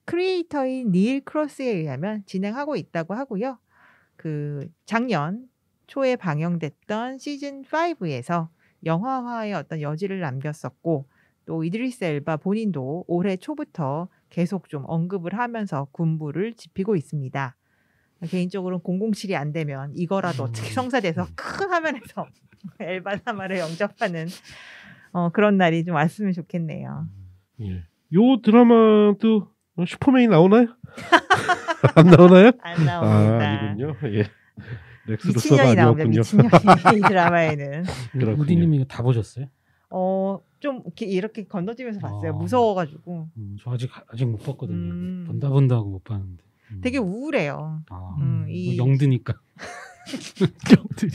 크리에이터인 닐 크로스에 의하면 진행하고 있다고 하고요. 그 작년 초에 방영됐던 시즌 5에서 영화화의 어떤 여지를 남겼었고 또 이드리스 엘바 본인도 올해 초부터 계속 좀 언급을 하면서 군부를 지피고 있습니다. 개인적으로는 007이 안 되면 이거라도 어떻게 성사돼서 큰 화면에서 엘바사마를 영접하는 그런 날이 좀 왔으면 좋겠네요. 예. 요 드라마도 슈퍼맨이 나오나요? 안 나오나요? 안 나옵니다. 아니군요. 예. 렉스 미친년이 루소가 나옵니다. 아니었군요. 미친년이 이 드라마에는. 그렇군요. 우디님 이거 다 보셨어요? 좀 이렇게 건너뛰면서 봤어요. 아. 무서워가지고. 저 아직 못 봤거든요. 음. 본다 하고 못 봤는데. 되게 우울해요. 이 영드니까. 영들이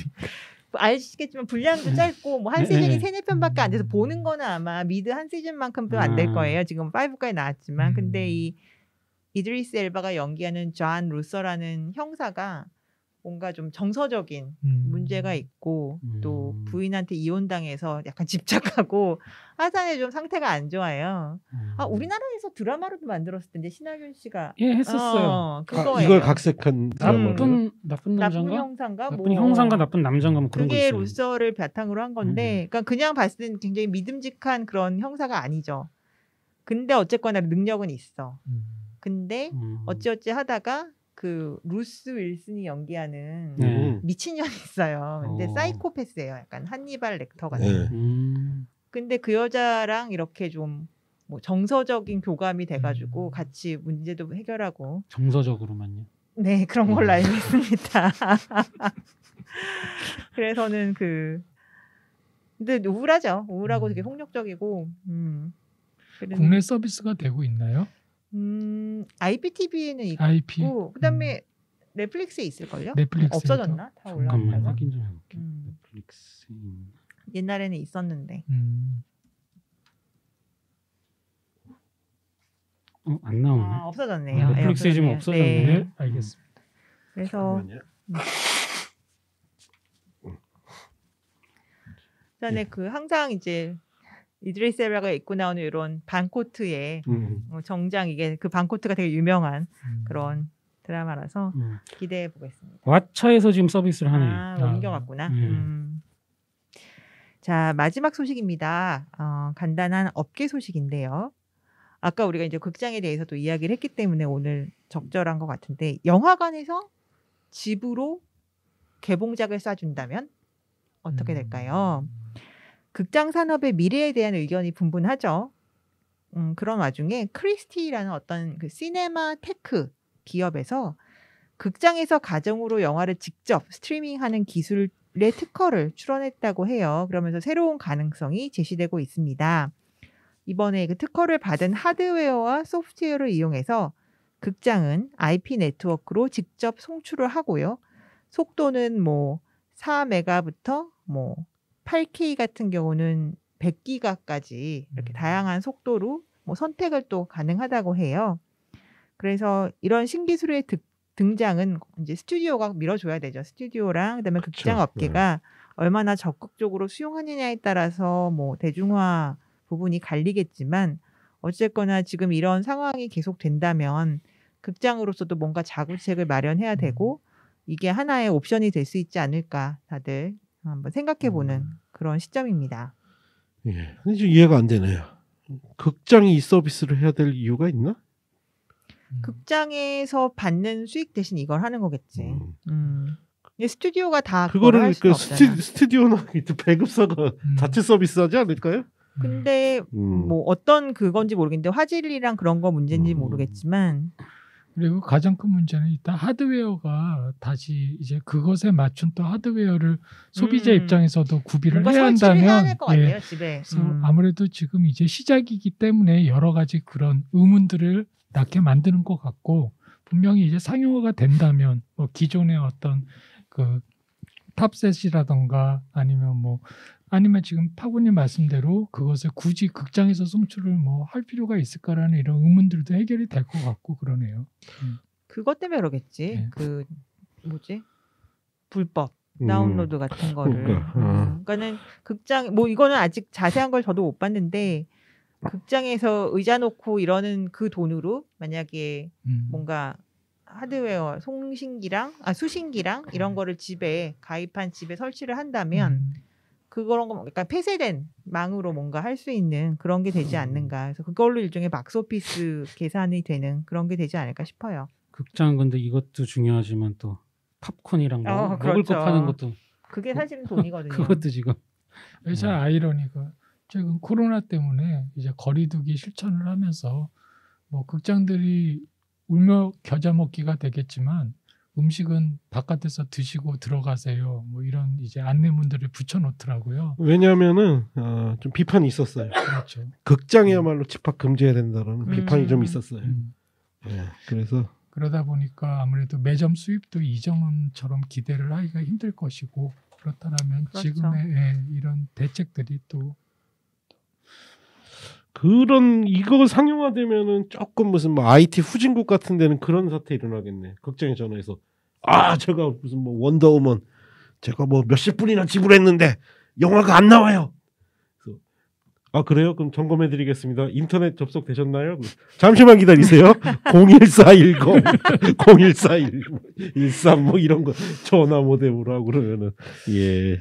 아시겠지만 분량도 짧고 뭐 한 네, 시즌이 네. 3-4편밖에 안 돼서 보는 거는 아마 미드 한 시즌만큼도 안 될 거예요. 지금 5까지 나왔지만 근데 이 이드리스 엘바가 연기하는 존 루서라는 형사가 뭔가 좀 정서적인 문제가 있고 또 부인한테 이혼당해서 약간 집착하고 하산에 좀 상태가 안 좋아요. 우리나라에서 드라마로도 만들었을 텐데 신하균 씨가 예, 했었어요. 그거예요. 이걸 각색한 드라마를. 나쁜 나쁜 남자인가? 형사인가? 나쁜 형사인가 나쁜 남자인가 뭐 그런 거 그게 있어요. 루서를 바탕으로 한 건데 그러니까 그냥 봤을 때는 굉장히 믿음직한 그런 형사가 아니죠. 근데 어쨌거나 능력은 있어. 근데 어찌어찌 하다가 그 루스 윌슨이 연기하는 네. 미친년이 있어요. 근데 사이코패스예요. 약간 한니발 렉터 같은. 네. 근데 그 여자랑 이렇게 좀 뭐 정서적인 교감이 돼가지고 같이 문제도 해결하고. 정서적으로만요. 네, 그런 걸로 알고 있습니다. 그래서는 근데 우울하죠. 우울하고 되게 폭력적이고. 국내 서비스가 되고 있나요? IPTV에는 있고 IP. 그다음에 넷플릭스에 있을걸요? 넷플릭스에도? 없어졌나? 다 잠깐만 올라왔다가 확인 좀 해볼게. 음. 넷플릭스. 옛날에는 있었는데 안 나오네. 없어졌네요. 넷플릭스에 지금 없어졌네. 네, 알겠습니다. 그래서 잠깐만요. 그다음에 항상 이제 이드리스 엘바가 입고 나오는 이런 반코트의 정장 이게 그 반코트가 되게 유명한 그런 드라마라서 기대해 보겠습니다. 왓챠에서 지금 서비스를 하네요. 옮겨갔구나. 자, 마지막 소식입니다. 간단한 업계 소식인데요. 아까 우리가 이제 극장에 대해서도 이야기를 했기 때문에 오늘 적절한 것 같은데 영화관에서 집으로 개봉작을 쏴준다면 어떻게 될까요? 극장 산업의 미래에 대한 의견이 분분하죠. 그런 와중에 크리스티라는 어떤 그 시네마 테크 기업에서 극장에서 가정으로 영화를 직접 스트리밍하는 기술의 특허를 출원했다고 해요. 그러면서 새로운 가능성이 제시되고 있습니다. 이번에 그 특허를 받은 하드웨어와 소프트웨어를 이용해서 극장은 IP 네트워크로 직접 송출을 하고요. 속도는 뭐 4메가부터 뭐 8K 같은 경우는 100기가까지 이렇게 다양한 속도로 뭐 선택을 또 가능하다고 해요. 그래서 이런 신기술의 등장은 이제 스튜디오가 밀어줘야 되죠. 스튜디오랑 그다음에 그쵸. 극장 업계가 얼마나 적극적으로 수용하느냐에 따라서 뭐 대중화 부분이 갈리겠지만 어쨌거나 지금 이런 상황이 계속된다면 극장으로서도 뭔가 자구책을 마련해야 되고 이게 하나의 옵션이 될 수 있지 않을까 다들 한번 생각해보는 그런 시점입니다. 예, 근데 좀 이해가 안 되네요. 극장이 이 서비스를 해야 될 이유가 있나? 극장에서 받는 수익 대신 이걸 하는 거겠지. 근데 스튜디오가 다 그거를 할 수는 없잖아. 스튜디오나 배급사가 자체 서비스하지 않을까요? 근데 뭐 어떤 그건지 모르겠는데 화질이랑 그런 거 문제인지 모르겠지만 그리고 가장 큰 문제는 일단 하드웨어가 다시 이제 그것에 맞춘 또 하드웨어를 소비자 입장에서도 구비를 해야 한다면 해야 될 것 같아요, 집에. 그래서 아무래도 지금 이제 시작이기 때문에 여러 가지 그런 의문들을 낳게 만드는 것 같고 분명히 이제 상용화가 된다면 뭐 기존의 어떤 그 탑셋이라던가 아니면 지금 파고님 말씀대로 그것을 굳이 극장에서 송출을 뭐 할 필요가 있을까라는 이런 의문들도 해결이 될 것 같고 그러네요. 그것 때문에 그러겠지. 네. 그 뭐지? 불법 다운로드 같은 거를. 그러니까는 극장 뭐 이거는 아직 자세한 걸 저도 못 봤는데 극장에서 의자 놓고 이러는 그 돈으로 만약에 뭔가 하드웨어 수신기랑 이런 거를 집에 가입한 집에 설치를 한다면 그런 거 약간 폐쇄된 망으로 뭔가 할 수 있는 그런 게 되지 않는가. 그래서 그걸로 일종의 박스오피스 계산이 되는 그런 게 되지 않을까 싶어요. 극장 근데 이것도 중요하지만 또 팝콘이랑 뭐 먹을 그렇죠. 거 파는 것도 그게 사실은 돈이거든요. 그것도 지금 참 아이러니가 최근 코로나 때문에 이제 거리두기 실천을 하면서 뭐 극장들이 울며 겨자 먹기가 되겠지만 음식은 바깥에서 드시고 들어가세요. 뭐 이런 이제 안내문들을 붙여놓더라고요. 왜냐하면은 좀 비판이 있었어요. 그렇죠. 극장이야말로 집합 금지해야 된다는 비판이 좀 있었어요. 예, 그래서 그러다 보니까 아무래도 매점 수입도 이전처럼 기대를 하기가 힘들 것이고 그렇다면 그렇죠. 지금의 이런 대책들이 또 그런 이거 상용화되면은 조금 무슨 뭐 IT 후진국 같은 데는 그런 사태 일어나겠네. 극장에 전화해서 제가 무슨 뭐 원더우먼 제가 뭐 몇십 분이나 지불했는데 영화가 안 나와요. 그래서 그래요? 그럼 점검해드리겠습니다. 인터넷 접속되셨나요? 잠시만 기다리세요. 01410 01410 13 뭐 이런 거 전화 모뎀으로 하고 그러면은 예.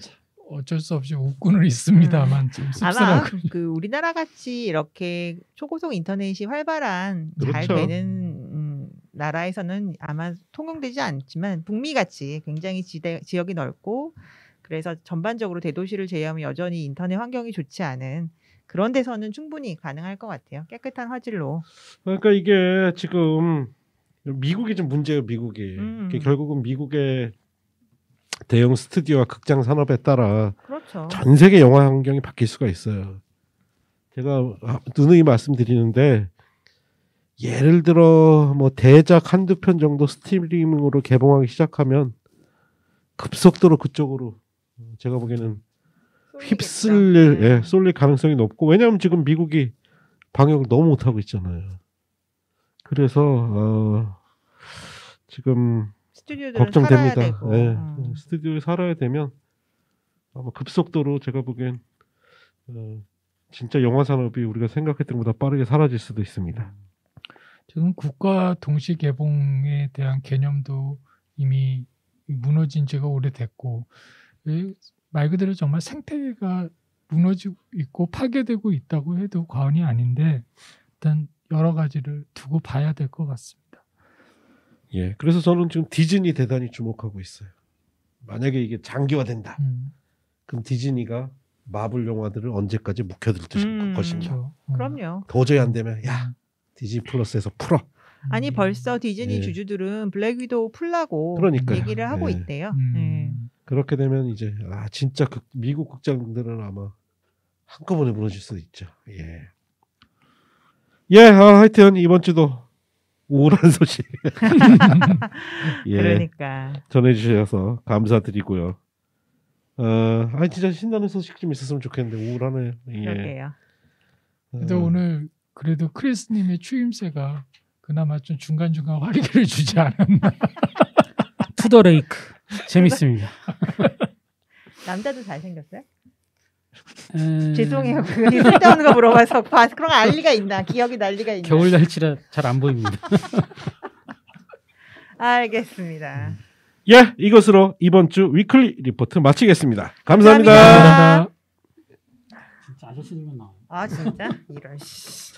어쩔 수 없이 웃고는 있습니다만 좀 아마 씁쓸하고 그 우리나라 같이 이렇게 초고속 인터넷이 활발한 잘 그렇죠. 되는 나라에서는 아마 통용되지 않지만 북미 같이 굉장히 지역이 넓고 그래서 전반적으로 대도시를 제외하면 여전히 인터넷 환경이 좋지 않은 그런 데서는 충분히 가능할 것 같아요. 깨끗한 화질로. 그러니까 이게 지금 미국이 좀 문제예요. 미국이 이게 결국은 미국의 대형 스튜디오와 극장 산업에 따라 그렇죠. 전 세계 영화 환경이 바뀔 수가 있어요. 제가 누누이 말씀드리는데 예를 들어 뭐 대작 한두 편 정도 스트리밍으로 개봉하기 시작하면 급속도로 그쪽으로 제가 보기에는 쏠릴 가능성이 높고 왜냐하면 지금 미국이 방역을 너무 못하고 있잖아요. 그래서 지금 스튜디오들은 걱정됩니다. 살아야 되고. 네. 스튜디오에 살아야 되면 아마 급속도로 제가 보기엔 진짜 영화 산업이 우리가 생각했던 것보다 빠르게 사라질 수도 있습니다. 지금 국가 동시 개봉에 대한 개념도 이미 무너진 지가 오래됐고 말 그대로 정말 생태계가 무너지고 있고 파괴되고 있다고 해도 과언이 아닌데 일단 여러 가지를 두고 봐야 될 것 같습니다. 예, 그래서 저는 지금 디즈니 대단히 주목하고 있어요. 만약에 이게 장기화된다, 그럼 디즈니가 마블 영화들을 언제까지 묵혀둘 것인가? 그렇죠. 그럼요. 도저히 안 되면 디즈니 플러스에서 풀어. 아니 벌써 디즈니 예. 주주들은 블랙 위도우 풀라고 그러니까요. 얘기를 하고 예. 있대요. 예. 그렇게 되면 이제 진짜 미국 극장들은 아마 한꺼번에 무너질 수도 있죠. 예. 하여튼 이번 주도 우울한 소식 그러니까 전해주셔서 감사드리고요. 진짜 신나는 소식 좀 있었으면 좋겠는데 우울하네요. 예. 그러게요. 그래도 오늘 그래도 크리스님의 추임새가 그나마 좀 중간중간 활기를 주지 않았나. 투더 레이크 재밌습니다. 남자도 잘생겼어요? 죄송해요. 그게 쓸데없는 거 물어봐서 그런 거 알 리가 있나? 기억이 날 리가 있나? 겨울 날씨라 잘 안 보입니다. 알겠습니다. 예, 이것으로 이번 주 위클리 리포트 마치겠습니다. 감사합니다. 감사합니다. 진짜 아저씨들만 나와요. 아 진짜? 이런 씨.